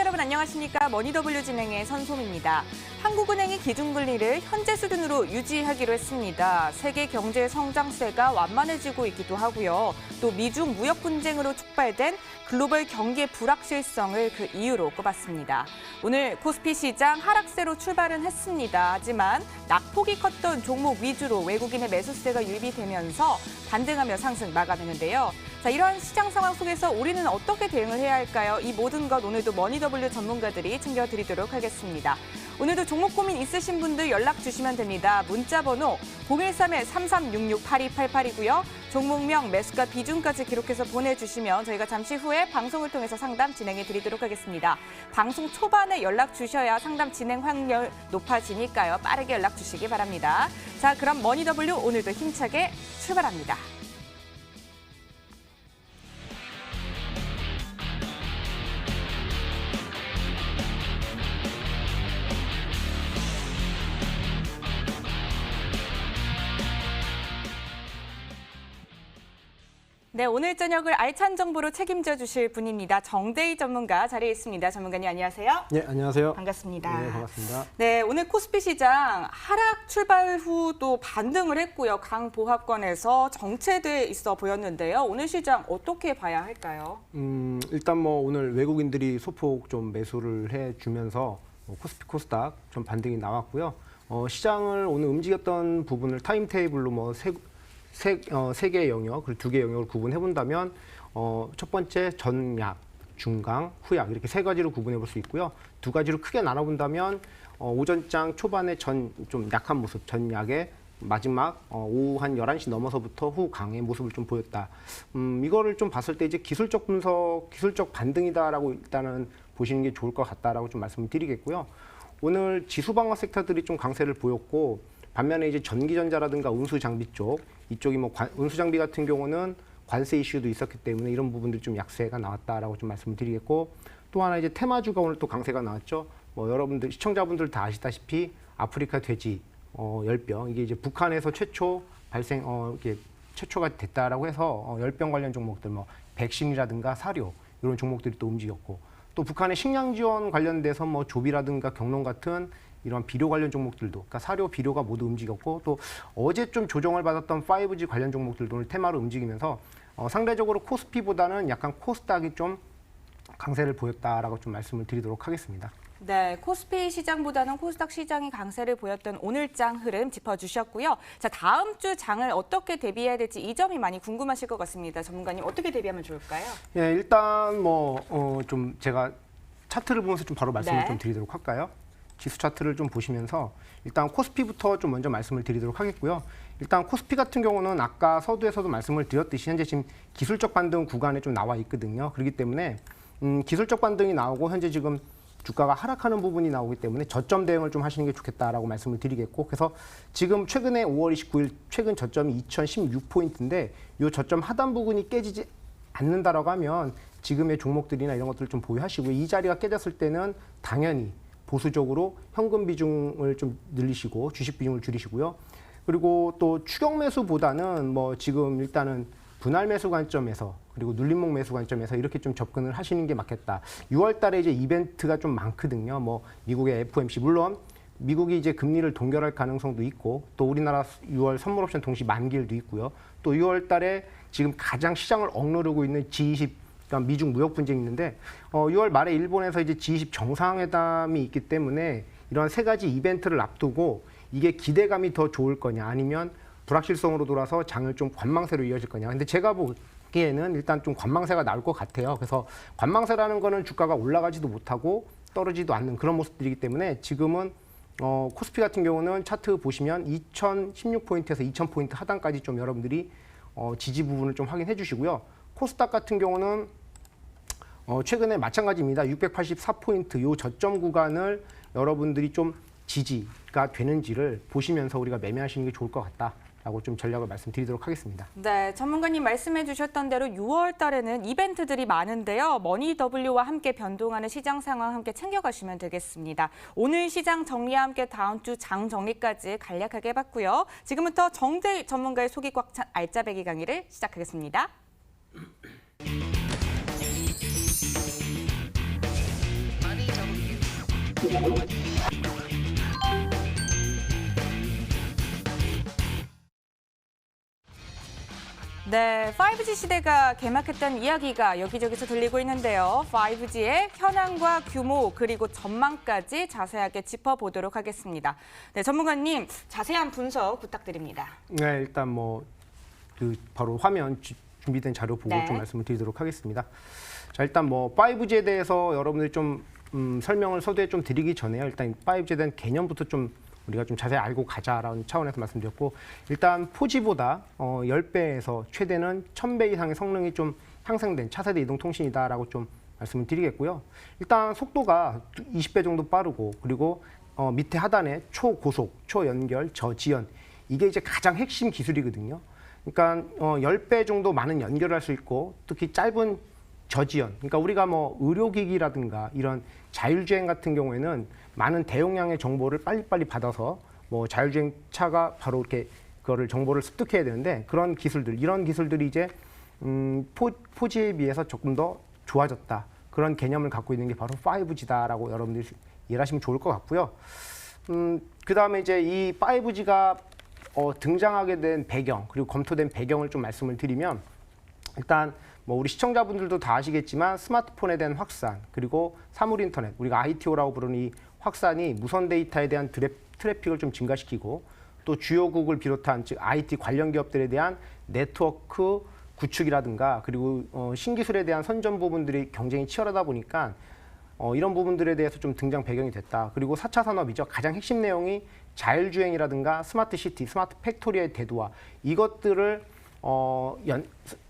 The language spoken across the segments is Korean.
여러분 안녕하십니까? 머니더블유 진행의 선솜입니다. 한국은행이 기준금리를 현재 수준으로 유지하기로 했습니다. 세계 경제 성장세가 완만해지고 있기도 하고요. 또 미중 무역 분쟁으로 촉발된 글로벌 경기의 불확실성을 그 이유로 꼽았습니다. 오늘 코스피 시장 하락세로 출발은 했습니다. 하지만 낙폭이 컸던 종목 위주로 외국인의 매수세가 유입이 되면서 반등하며 상승 마감했는데요. 자, 이런 시장 상황 속에서 우리는 어떻게 대응을 해야 할까요? 이 모든 것 오늘도 머니더블유 전문가들이 챙겨드리도록 하겠습니다. 오늘도 종목 고민 있으신 분들 연락 주시면 됩니다. 문자 번호 013-3366-8288이고요. 종목명, 매수가 비중까지 기록해서 보내주시면 저희가 잠시 후에 방송을 통해서 상담 진행해 드리도록 하겠습니다. 방송 초반에 연락 주셔야 상담 진행 확률 높아지니까요. 빠르게 연락 주시기 바랍니다. 자, 그럼 머니더블유 오늘도 힘차게 출발합니다. 네, 오늘 저녁을 알찬 정보로 책임져 주실 분입니다. 정대희 전문가 자리에 있습니다. 전문가님 안녕하세요. 네, 안녕하세요. 반갑습니다. 네, 반갑습니다. 네, 오늘 코스피 시장 하락 출발 후 또 반등을 했고요. 강보합권에서 정체돼 있어 보였는데요. 오늘 시장 어떻게 봐야 할까요? 일단 뭐 오늘 외국인들이 소폭 좀 매수를 해주면서 코스피 코스닥 좀 반등이 나왔고요. 시장을 오늘 움직였던 부분을 타임 테이블로 뭐 세 개의 영역, 그리고 두 개의 영역을 구분해 본다면 첫 번째 전약, 중강, 후약 이렇게 세 가지로 구분해 볼 수 있고요. 두 가지로 크게 나눠 본다면 오전장 초반에 좀 약한 모습, 전약의 마지막 오후 한 11시 넘어서부터 후강의 모습을 좀 보였다. 이거를 좀 봤을 때 이제 기술적 분석, 기술적 반등이다라고 일단은 보시는 게 좋을 것 같다라고 좀 말씀을 드리겠고요. 오늘 지수 방어 섹터들이 좀 강세를 보였고 반면에 이제 전기전자라든가 운수 장비 쪽 이쪽이 뭐 운수 장비 같은 경우는 관세 이슈도 있었기 때문에 이런 부분들이 좀 약세가 나왔다라고 좀 말씀을 드리겠고 또 하나 이제 테마주가 오늘 또 강세가 나왔죠. 뭐 여러분들 시청자분들 다 아시다시피 아프리카 돼지 열병 이게 이제 북한에서 최초 발생 이게 최초가 됐다라고 해서 열병 관련 종목들 뭐 백신이라든가 사료 이런 종목들이 또 움직였고 또 북한의 식량 지원 관련돼서 뭐 조비라든가 경농 같은 이런 비료 관련 종목들도, 그러니까 사료, 비료가 모두 움직였고 또 어제 좀 조정을 받았던 5G 관련 종목들도 오늘 테마로 움직이면서 상대적으로 코스피보다는 약간 코스닥이 좀 강세를 보였다라고 좀 말씀을 드리도록 하겠습니다. 네, 코스피 시장보다는 코스닥 시장이 강세를 보였던 오늘장 흐름 짚어주셨고요. 자, 다음 주 장을 어떻게 대비해야 될지 이 점이 많이 궁금하실 것 같습니다. 전문가님 어떻게 대비하면 좋을까요? 예, 일단 뭐 좀 제가 차트를 보면서 좀 바로 말씀을 좀 드리도록 할까요? 지수 차트를 좀 보시면서 일단 코스피부터 좀 먼저 말씀을 드리도록 하겠고요. 일단 코스피 같은 경우는 아까 서두에서도 말씀을 드렸듯이 현재 지금 기술적 반등 구간에 좀 나와 있거든요. 그렇기 때문에 기술적 반등이 나오고 현재 지금 주가가 하락하는 부분이 나오기 때문에 저점 대응을 좀 하시는 게 좋겠다라고 말씀을 드리겠고 그래서 지금 최근에 5월 29일 최근 저점이 2016포인트인데 이 저점 하단 부분이 깨지지 않는다라고 하면 지금의 종목들이나 이런 것들을 좀 보유하시고 이 자리가 깨졌을 때는 당연히 보수적으로 현금 비중을 좀 늘리시고 주식 비중을 줄이시고요. 그리고 또 추격 매수보다는 뭐 지금 일단은 분할 매수 관점에서 그리고 눌림목 매수 관점에서 이렇게 좀 접근을 하시는 게 맞겠다. 6월 달에 이제 이벤트가 좀 많거든요. 뭐 미국의 FOMC 물론 미국이 이제 금리를 동결할 가능성도 있고 또 우리나라 6월 선물 옵션 동시 만기일도 있고요. 또 6월 달에 지금 가장 시장을 억누르고 있는 G20 그러니까 미중 무역 분쟁이 있는데 6월 말에 일본에서 이제 G20 정상회담이 있기 때문에 이런 세 가지 이벤트를 앞두고 이게 기대감이 더 좋을 거냐 아니면 불확실성으로 돌아서 장을 좀 관망세로 이어질 거냐. 근데 제가 보기에는 일단 좀 관망세가 나올 것 같아요. 그래서 관망세라는 거는 주가가 올라가지도 못하고 떨어지도 않는 그런 모습들이기 때문에 지금은 코스피 같은 경우는 차트 보시면 2016포인트에서 2000포인트 하단까지 좀 여러분들이 지지 부분을 좀 확인해 주시고요. 코스닥 같은 경우는 최근에 마찬가지입니다. 684포인트 요 저점 구간을 여러분들이 좀 지지가 되는지를 보시면서 우리가 매매하시는 게 좋을 것 같다라고 좀 전략을 말씀드리도록 하겠습니다. 네, 전문가님 말씀해 주셨던 대로 6월 달에는 이벤트들이 많은데요. 머니더블유와 함께 변동하는 시장 상황 함께 챙겨가시면 되겠습니다. 오늘 시장 정리와 함께 다음 주 장 정리까지 간략하게 해봤고요. 지금부터 정대희 전문가의 속이 꽉 찬 알짜배기 강의를 시작하겠습니다. 많이 네, 5G 시대가 개막했다는 이야기가 여기저기서 들리고 있는데요. 5G의 현황과 규모 그리고 전망까지 자세하게 짚어보도록 하겠습니다. 네, 전문가님 자세한 분석 부탁드립니다. 네, 일단 바로 화면 준비된 자료 보고 네. 좀 말씀을 드리도록 하겠습니다. 자, 일단 5G에 대해서 여러분들이 좀 설명을 서두에 좀 드리기 전에요. 일단 5G에 대한 개념부터 좀 우리가 좀 자세히 알고 가자라는 차원에서 말씀드렸고, 일단 4G보다 10배에서 최대는 1000배 이상의 성능이 좀 향상된 차세대 이동통신이다라고 좀 말씀을 드리겠고요. 일단 속도가 20배 정도 빠르고, 그리고 밑에 하단에 초고속, 초연결, 저지연, 이게 이제 가장 핵심 기술이거든요. 그러니까 10배 정도 많은 연결을 할 수 있고, 특히 짧은 저지연, 그러니까 우리가 의료기기라든가 이런 자율주행 같은 경우에는 많은 대용량의 정보를 빨리빨리 받아서 자율주행 차가 바로 이렇게 그거를 정보를 습득해야 되는데, 그런 기술들, 이런 기술들이 이제 4G에 비해서 조금 더 좋아졌다. 그런 개념을 갖고 있는 게 바로 5G다라고 여러분들이 이해하시면 좋을 것 같고요. 그 다음에 이제 이 5G가 등장하게 된 배경, 그리고 검토된 배경을 좀 말씀을 드리면, 일단 우리 시청자분들도 다 아시겠지만 스마트폰에 대한 확산, 그리고 사물 인터넷, 우리가 ITO라고 부르는 이 확산이 무선 데이터에 대한 트래픽을 좀 증가시키고, 또 주요국을 비롯한 즉 IT 관련 기업들에 대한 네트워크 구축이라든가, 그리고 신기술에 대한 선전 부분들이 경쟁이 치열하다 보니까 이런 부분들에 대해서 좀 등장 배경이 됐다. 그리고 4차 산업이죠. 가장 핵심 내용이 자율주행이라든가 스마트 시티, 스마트 팩토리의 대두화, 이것들을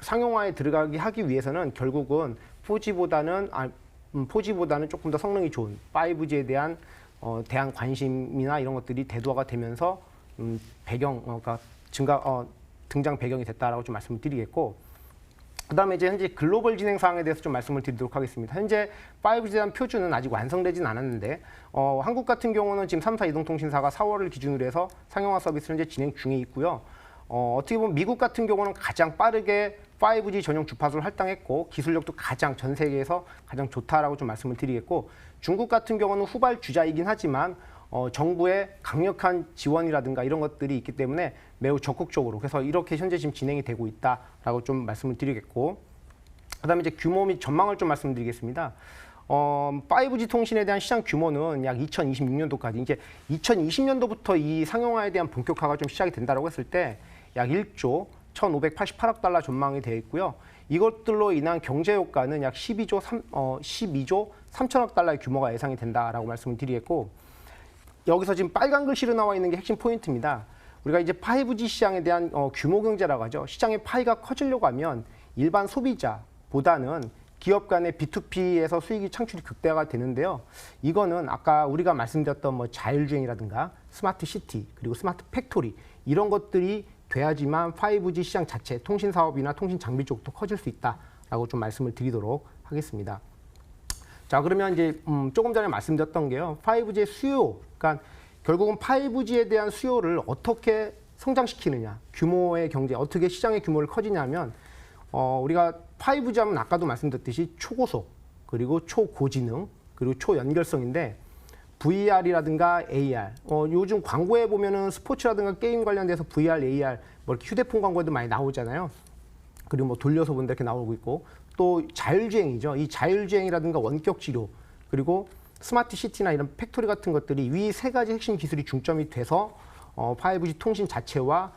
상용화에 들어가게 하기 위해서는 결국은 4G보다는 조금 더 성능이 좋은 5G에 대한 관심이나 이런 것들이 대두화가 되면서 그러니까 등장 배경이 됐다라고 좀 말씀을 드리겠고, 그다음에 이제 현재 글로벌 진행 사항에 대해서 좀 말씀을 드리도록 하겠습니다. 현재 5G에 대한 표준은 아직 완성되진 않았는데, 한국 같은 경우는 지금 3사 이동통신사가 4월을 기준으로 해서 상용화 서비스를 현재 진행 중에 있고요. 어떻게 보면 미국 같은 경우는 가장 빠르게 5G 전용 주파수를 할당했고, 기술력도 전 세계에서 가장 좋다라고 좀 말씀을 드리겠고, 중국 같은 경우는 후발주자이긴 하지만 정부의 강력한 지원이라든가 이런 것들이 있기 때문에 매우 적극적으로, 그래서 이렇게 현재 지금 진행이 되고 있다라고 좀 말씀을 드리겠고, 그다음에 이제 규모 및 전망을 좀 말씀드리겠습니다. 5G 통신에 대한 시장 규모는 약 2026년도까지, 이제 2020년도부터 이 상용화에 대한 본격화가 좀 시작이 된다고 했을 때 약 1조 1,588억 달러 전망이 되어 있고요. 이것들로 인한 경제 효과는 약 12조 3천억 달러의 규모가 예상이 된다라고 말씀을 드리겠고, 여기서 지금 빨간 글씨로 나와 있는 게 핵심 포인트입니다. 우리가 이제 5G 시장에 대한 규모 경제라고 하죠. 시장의 파이가 커지려고 하면 일반 소비자보다는 기업 간의 B2P에서 수익이 창출이 극대화가 되는데요. 이거는 아까 우리가 말씀드렸던 자율주행이라든가 스마트 시티, 그리고 스마트 팩토리, 이런 것들이 돼야지만 5G 시장 자체, 통신 사업이나 통신 장비 쪽도 커질 수 있다라고 좀 말씀을 드리도록 하겠습니다. 자, 그러면 이제 조금 전에 말씀드렸던 게요. 5G의 수요, 그러니까 결국은 5G에 대한 수요를 어떻게 성장시키느냐, 규모의 경제, 어떻게 시장의 규모를 커지냐면, 우리가 5G 하면 아까도 말씀드렸듯이 초고속, 그리고 초고지능, 그리고 초연결성인데, VR이라든가 AR, 요즘 광고에 보면은 스포츠라든가 게임 관련돼서 VR, AR, 이렇게 휴대폰 광고에도 많이 나오잖아요. 그리고 돌려서 본다 이렇게 나오고 있고, 또 자율주행이죠. 이 자율주행이라든가 원격 치료, 그리고 스마트 시티나 이런 팩토리 같은 것들이 이 세 가지 핵심 기술이 중점이 돼서 5G 통신 자체와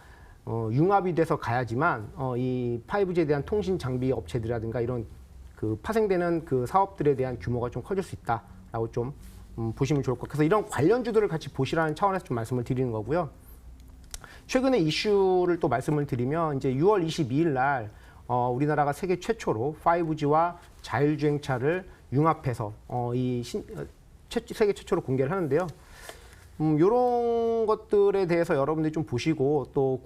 융합이 돼서 가야지만 이 5G에 대한 통신 장비 업체들이라든가 이런 파생되는 사업들에 대한 규모가 좀 커질 수 있다라고 좀 보시면 좋을 것 같아요. 그래서 이런 관련주들을 같이 보시라는 차원에서 좀 말씀을 드리는 거고요. 최근에 이슈를 또 말씀을 드리면, 이제 6월 22일 날 우리나라가 세계 최초로 5G와 자율주행차를 융합해서 세계 최초로 공개를 하는데요. 이런 것들에 대해서 여러분들이 좀 보시고, 또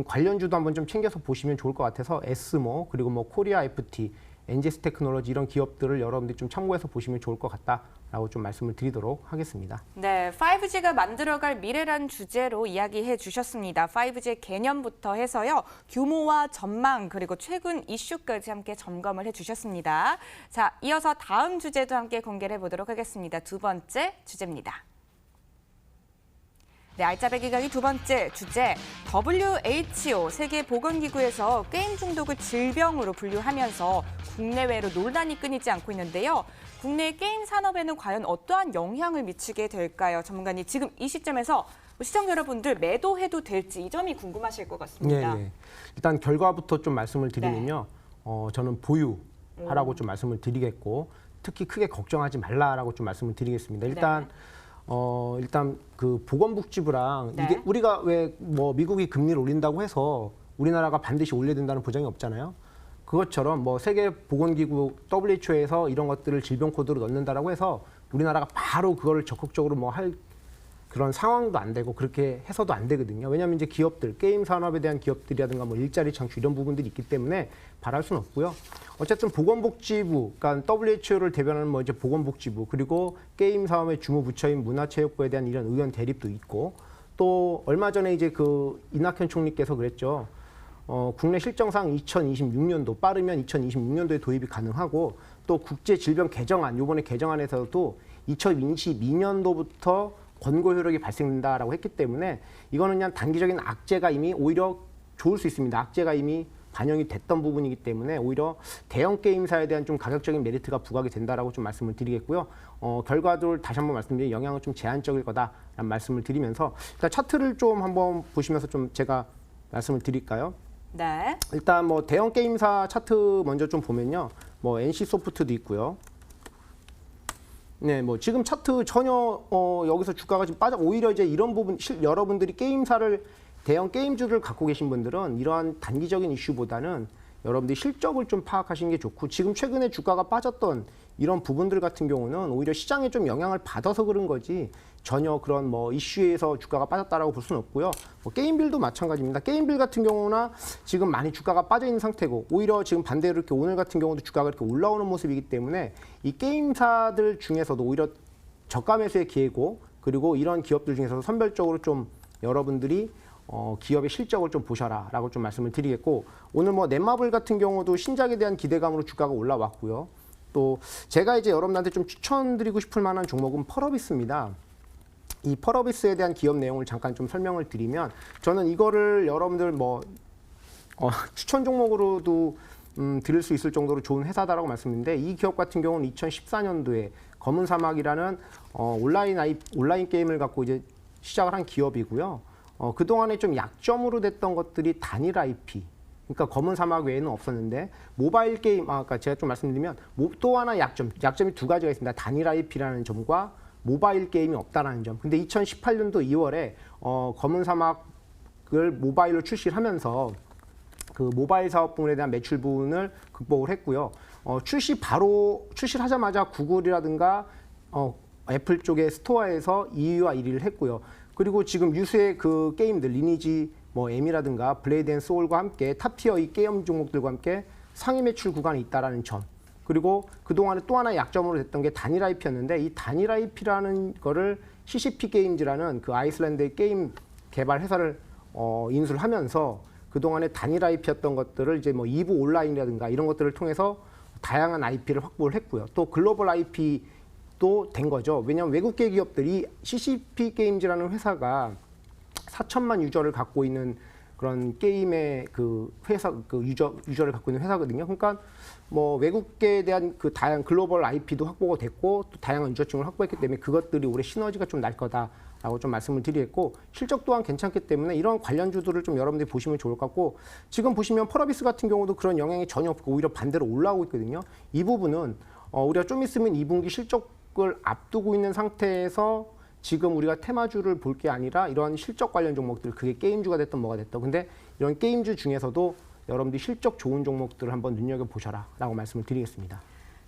관련주도 한번 좀 챙겨서 보시면 좋을 것 같아서 에스모, 그리고 코리아 FT, NGS 테크놀로지 이런 기업들을 여러분들이 좀 참고해서 보시면 좋을 것 같다라고 좀 말씀을 드리도록 하겠습니다. 네, 5G가 만들어갈 미래란 주제로 이야기해 주셨습니다. 5G의 개념부터 해서요, 규모와 전망 그리고 최근 이슈까지 함께 점검을 해 주셨습니다. 자, 이어서 다음 주제도 함께 공개를 해보도록 하겠습니다. 두 번째 주제입니다. 네, 알짜배기 가기 두 번째 주제, WHO 세계보건기구에서 게임 중독을 질병으로 분류하면서 국내외로 논란이 끊이지 않고 있는데요. 국내 게임 산업에는 과연 어떠한 영향을 미치게 될까요? 전문가님, 지금 이 시점에서 시청자 여러분들 매도해도 될지 이 점이 궁금하실 것 같습니다. 네, 네. 일단 결과부터 좀 말씀을 드리면요. 저는 보유하라고 좀 말씀을 드리겠고, 특히 크게 걱정하지 말라라고 좀 말씀을 드리겠습니다. 일단 그 보건복지부랑 네. 이게 우리가 왜 뭐 미국이 금리를 올린다고 해서 우리나라가 반드시 올려야 된다는 보장이 없잖아요. 그것처럼 뭐 세계보건기구 WHO에서 이런 것들을 질병 코드로 넣는다라고 해서 우리나라가 바로 그거를 적극적으로 뭐 할 그런 상황도 안 되고 그렇게 해서도 안 되거든요. 왜냐하면 이제 기업들, 게임 산업에 대한 기업들이라든가 뭐 일자리 창출 이런 부분들이 있기 때문에 바랄 수는 없고요. 어쨌든 보건복지부, 그러니까 WHO를 대변하는 뭐 이제 보건복지부, 그리고 게임 사업의 주무 부처인 문화체육부에 대한 이런 의견 대립도 있고, 또 얼마 전에 이제 그 이낙연 총리께서 그랬죠. 국내 실정상 2026년도 빠르면 2026년도에 도입이 가능하고, 또 국제질병 개정안, 이번에 개정안에서도 2022년도부터 권고 효력이 발생된다라고 했기 때문에 이거는 그냥 단기적인 악재가 이미 오히려 좋을 수 있습니다. 악재가 이미 반영이 됐던 부분이기 때문에 오히려 대형 게임사에 대한 좀 가격적인 메리트가 부각이 된다라고 좀 말씀을 드리겠고요. 결과도 다시 한번 말씀드리면 영향은 좀 제한적일 거다라는 말씀을 드리면서 일단 차트를 좀 한번 보시면서 좀 제가 말씀을 드릴까요? 네. 일단 뭐 대형 게임사 차트 먼저 좀 보면요. 뭐 NC 소프트도 있고요. 네, 뭐 지금 차트 전혀 여기서 주가가 지금 빠져 오히려 이제 이런 부분 여러분들이 게임사를 대형 게임주를 갖고 계신 분들은 이러한 단기적인 이슈보다는 여러분들이 실적을 좀 파악하시는 게 좋고, 지금 최근에 주가가 빠졌던 이런 부분들 같은 경우는 오히려 시장에 좀 영향을 받아서 그런 거지 전혀 그런 뭐 이슈에서 주가가 빠졌다라고 볼 수는 없고요. 뭐 게임빌도 마찬가지입니다. 게임빌 같은 경우나 지금 많이 주가가 빠져 있는 상태고, 오히려 지금 반대로 이렇게 오늘 같은 경우도 주가가 이렇게 올라오는 모습이기 때문에 이 게임사들 중에서도 오히려 저가 매수의 기회고, 그리고 이런 기업들 중에서 선별적으로 좀 여러분들이 기업의 실적을 좀 보셔라라고 좀 말씀을 드리겠고, 오늘 뭐 넷마블 같은 경우도 신작에 대한 기대감으로 주가가 올라왔고요. 또 제가 이제 여러분들한테 좀 추천드리고 싶을 만한 종목은 펄어비스입니다. 이 펄어비스에 대한 기업 내용을 잠깐 좀 설명을 드리면, 저는 이거를 여러분들 뭐 추천 종목으로도 드릴 수 있을 정도로 좋은 회사다라고 말씀드렸는데, 이 기업 같은 경우는 2014년도에 검은 사막이라는 온라인 게임을 갖고 이제 시작을 한 기업이고요. 그동안에 좀 약점으로 됐던 것들이 단일 IP, 그러니까 검은 사막 외에는 없었는데, 모바일 게임, 아까 제가 좀 말씀드리면 또 하나 약점이 두 가지가 있습니다. 단일 IP라는 점과 모바일 게임이 없다라는 점. 근데 2018년도 2월에 검은 사막을 모바일로 출시를 하면서 그 모바일 사업 부분에 대한 매출 부분을 극복을 했고요. 출시를 하자마자 구글이라든가 애플 쪽의 스토어에서 2위와 1위를 했고요. 그리고 지금 유수의 그 게임들, 리니지, 뭐 M이라든가 블레이드 앤 소울과 함께 탑티어 이 게임 종목들과 함께 상위 매출 구간에 있다라는 점. 그리고 그동안에 또 하나 약점으로 됐던 게 단일 IP였는데, 이 단일 IP라는 거를 CCP 게임즈라는 그 아이슬란드의 게임 개발 회사를 인수를 하면서 그동안에 단일 IP였던 것들을 이제 뭐 2부 온라인이라든가 이런 것들을 통해서 다양한 IP를 확보를 했고요. 또 글로벌 IP도 된 거죠. 왜냐하면 외국계 기업들이 CCP 게임즈라는 회사가 4천만 유저를 갖고 있는 그런 게임의 그 회사, 그 유저를 갖고 있는 회사거든요. 그러니까 뭐 외국계에 대한 그 다양한 글로벌 IP도 확보가 됐고, 또 다양한 유저층을 확보했기 때문에 그것들이 올해 시너지가 좀 날 거다라고 좀 말씀을 드리겠고, 실적 또한 괜찮기 때문에 이런 관련주들을 좀 여러분들이 보시면 좋을 것 같고, 지금 보시면 펄어비스 같은 경우도 그런 영향이 전혀 없고 오히려 반대로 올라오고 있거든요. 이 부분은 우리가 좀 있으면 2분기 실적을 앞두고 있는 상태에서 지금 우리가 테마주를 볼 게 아니라 이러한 실적 관련 종목들, 그게 게임주가 됐든 뭐가 됐든, 근데 이런 게임주 중에서도 여러분들이 실적 좋은 종목들을 한번 눈여겨보셔라 라고 말씀을 드리겠습니다.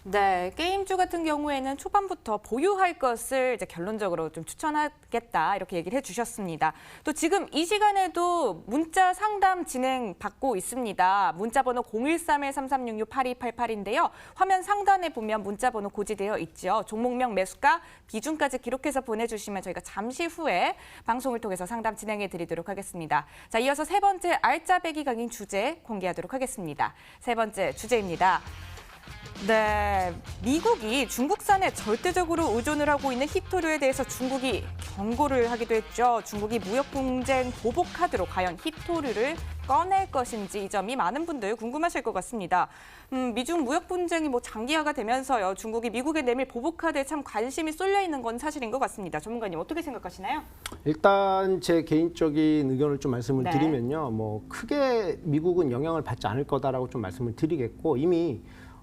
네, 게임주 같은 경우에는 초반부터 보유할 것을 이제 결론적으로 좀 추천하겠다 이렇게 얘기를 해주셨습니다. 또 지금 이 시간에도 문자 상담 진행 받고 있습니다. 문자 번호 013-3366-8288인데요. 화면 상단에 보면 문자 번호 고지되어 있죠. 종목명, 매수가, 비중까지 기록해서 보내주시면 저희가 잠시 후에 방송을 통해서 상담 진행해 드리도록 하겠습니다. 자, 이어서 세 번째 알짜배기 강의 주제 공개하도록 하겠습니다. 세 번째 주제입니다. 네, 미국이 중국산에 절대적으로 의존을 하고 있는 히토류에 대해서 중국이 경고를 하기도 했죠. 중국이 무역 분쟁 보복 카드로 과연 히토류를 꺼낼 것인지 이 점이 많은 분들 궁금하실 것 같습니다. 미중 무역 분쟁이 장기화가 되면서요. 중국이 미국에 내밀 보복 카드에 참 관심이 쏠려 있는 건 사실인 것 같습니다. 전문가님 어떻게 생각하시나요? 일단 제 개인적인 의견을 좀 말씀을 네. 드리면요. 크게 미국은 영향을 받지 않을 거다라고 좀 말씀을 드리겠고 이미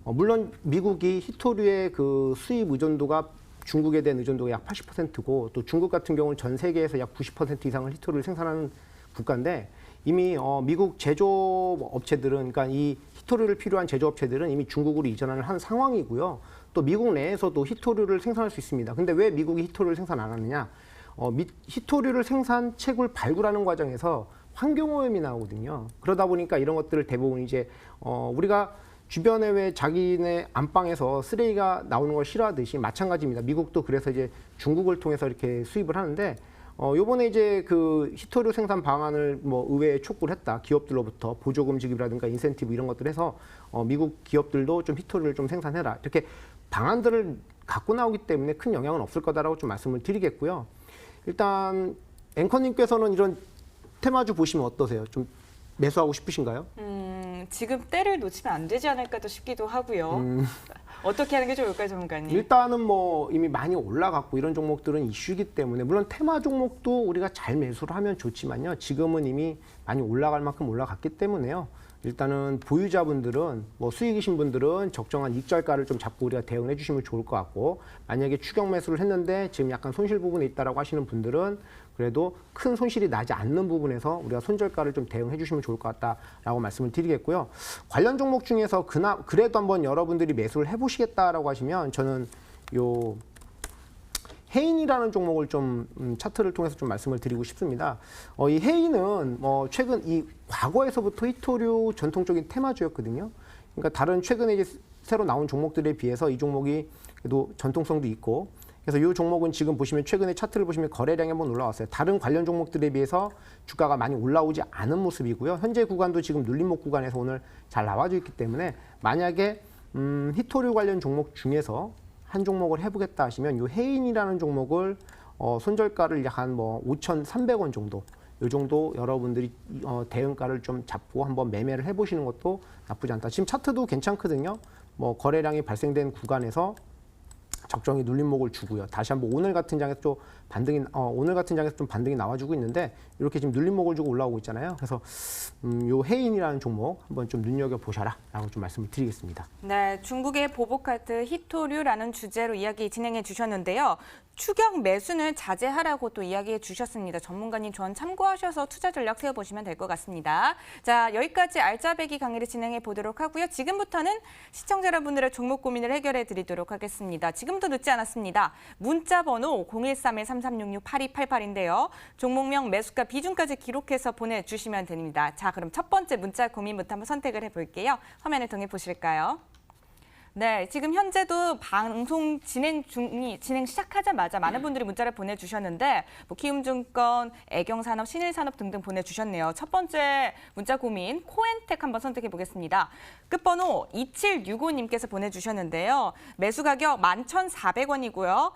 물론 미국이 히토류의 그 수입 의존도가 중국에 대한 의존도가 약 80%고 또 중국 같은 경우는 전 세계에서 약 90% 이상을 히토류를 생산하는 국가인데 이미 미국 제조업체들은 그러니까 이 히토류를 필요한 제조업체들은 이미 중국으로 이전을 한 상황이고요. 또 미국 내에서도 히토류를 생산할 수 있습니다. 근데 왜 미국이 히토류를 생산 안 하느냐? 히토류를 생산책을 발굴하는 과정에서 환경오염이 나오거든요. 그러다 보니까 이런 것들을 대부분 이제 우리가 주변에 왜 자기네 안방에서 쓰레기가 나오는 걸 싫어하듯이 마찬가지입니다. 미국도 그래서 이제 중국을 통해서 이렇게 수입을 하는데 요번에 이제 그 히토류 생산 방안을 의회에 촉구를 했다. 기업들로부터 보조금 지급이라든가 인센티브 이런 것들 해서 미국 기업들도 좀 히토류를 좀 생산해라. 이렇게 방안들을 갖고 나오기 때문에 큰 영향은 없을 거다라고 좀 말씀을 드리겠고요. 일단 앵커님께서는 이런 테마주 보시면 어떠세요? 좀 매수하고 싶으신가요? 지금 때를 놓치면 안 되지 않을까도 싶기도 하고요. 어떻게 하는 게 좋을까요, 전문가님? 일단은 이미 많이 올라갔고 이런 종목들은 이슈이기 때문에 물론 테마 종목도 우리가 잘 매수를 하면 좋지만요. 지금은 이미 많이 올라갈 만큼 올라갔기 때문에요. 일단은 보유자분들은 수익이신 분들은 적정한 익절가를 좀 잡고 우리가 대응해 주시면 좋을 것 같고 만약에 추격 매수를 했는데 지금 약간 손실 부분에 있다라고 하시는 분들은 그래도 큰 손실이 나지 않는 부분에서 우리가 손절가를 좀 대응해 주시면 좋을 것 같다라고 말씀을 드리겠고요. 관련 종목 중에서 그래도 한번 여러분들이 매수를 해보시겠다라고 하시면 저는 요 헤인이라는 종목을 좀 차트를 통해서 좀 말씀을 드리고 싶습니다. 이 헤인은 최근 이 과거에서부터 히토류 전통적인 테마주였거든요. 그러니까 다른 최근에 이제 새로 나온 종목들에 비해서 이 종목이 그래도 전통성도 있고 그래서 이 종목은 지금 보시면 최근에 차트를 보시면 거래량이 한번 올라왔어요. 다른 관련 종목들에 비해서 주가가 많이 올라오지 않은 모습이고요. 현재 구간도 지금 눌림목 구간에서 오늘 잘 나와져 있기 때문에 만약에 히토류 관련 종목 중에서 한 종목을 해보겠다 하시면 이 헤인이라는 종목을 손절가를 약 한 5,300원 정도 이 정도 여러분들이 대응가를 좀 잡고 한번 매매를 해보시는 것도 나쁘지 않다. 지금 차트도 괜찮거든요. 거래량이 발생된 구간에서 적정히 눌림목을 주고요. 다시 한번 오늘 같은 장에서 좀 반등이 나와주고 있는데 이렇게 지금 눌림목을 주고 올라오고 있잖아요. 그래서 요 헤인이라는 종목 한번 좀 눈여겨 보셔라라고 좀 말씀을 드리겠습니다. 네, 중국의 보복카드 히토류라는 주제로 이야기 진행해 주셨는데요. 추격 매수는 자제하라고 또 이야기해 주셨습니다. 전문가님 조언 참고하셔서 투자 전략 세워보시면 될 것 같습니다. 자, 여기까지 알짜배기 강의를 진행해 보도록 하고요. 지금부터는 시청자 여러분들의 종목 고민을 해결해 드리도록 하겠습니다. 지금도 늦지 않았습니다. 문자 번호 013-3366-8288인데요. 종목명, 매수가, 비중까지 기록해서 보내주시면 됩니다. 자, 그럼 첫 번째 문자 고민부터 한번 선택을 해볼게요. 화면을 통해 보실까요? 네, 지금 현재도 방송 진행 시작하자마자 많은 분들이 문자를 보내주셨는데 키움증권, 애경산업, 신일산업 등등 보내주셨네요. 첫 번째 문자 고민 코엔텍 한번 선택해 보겠습니다. 끝번호 2765님께서 보내주셨는데요. 매수 가격 11,400원이고요.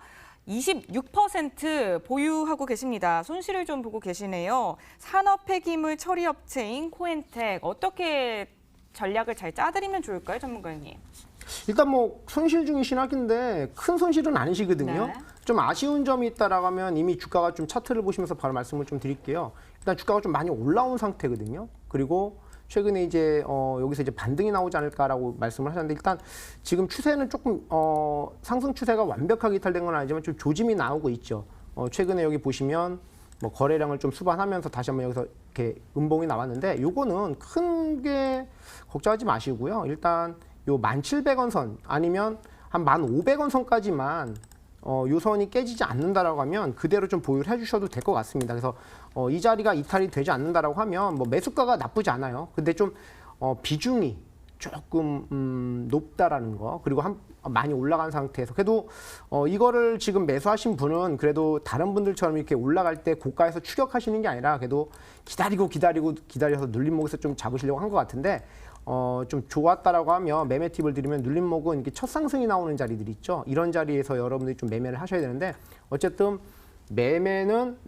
26% 보유하고 계십니다. 손실을 좀 보고 계시네요. 산업 폐기물 처리 업체인 코엔텍 어떻게 전략을 잘 짜드리면 좋을까요, 전문가님? 일단 손실 중이신 하긴데 큰 손실은 아니시거든요. 네. 좀 아쉬운 점이 있다라고 하면 이미 주가가 좀 차트를 보시면서 바로 말씀을 좀 드릴게요. 일단 주가가 좀 많이 올라온 상태거든요. 그리고 최근에 이제 여기서 이제 반등이 나오지 않을까라고 말씀을 하셨는데 일단 지금 추세는 조금 상승 추세가 완벽하게 이탈된 건 아니지만 좀 조짐이 나오고 있죠. 최근에 여기 보시면 거래량을 좀 수반하면서 다시 한번 여기서 이렇게 음봉이 나왔는데 요거는 큰 게 걱정하지 마시고요. 일단 요 1,700원 선 아니면 한 1,500원 선까지만 요 선이 깨지지 않는다라고 하면 그대로 좀 보유를 해주셔도 될 것 같습니다. 그래서 이 자리가 이탈이 되지 않는다라고 하면 뭐 매수가가 나쁘지 않아요. 근데 좀 비중이 조금 높다라는 거, 그리고 많이 올라간 상태에서 그래도 이거를 지금 매수하신 분은 그래도 다른 분들처럼 이렇게 올라갈 때 고가에서 추격하시는 게 아니라 그래도 기다려서 눌림목에서 좀 잡으시려고 한 것 같은데 좀 좋았다라고 하면 매매 팁을 드리면 눌림목은 이렇게 첫 상승이 나오는 자리들이 있죠. 이런 자리에서 여러분들이 좀 매매를 하셔야 되는데 어쨌든 매매는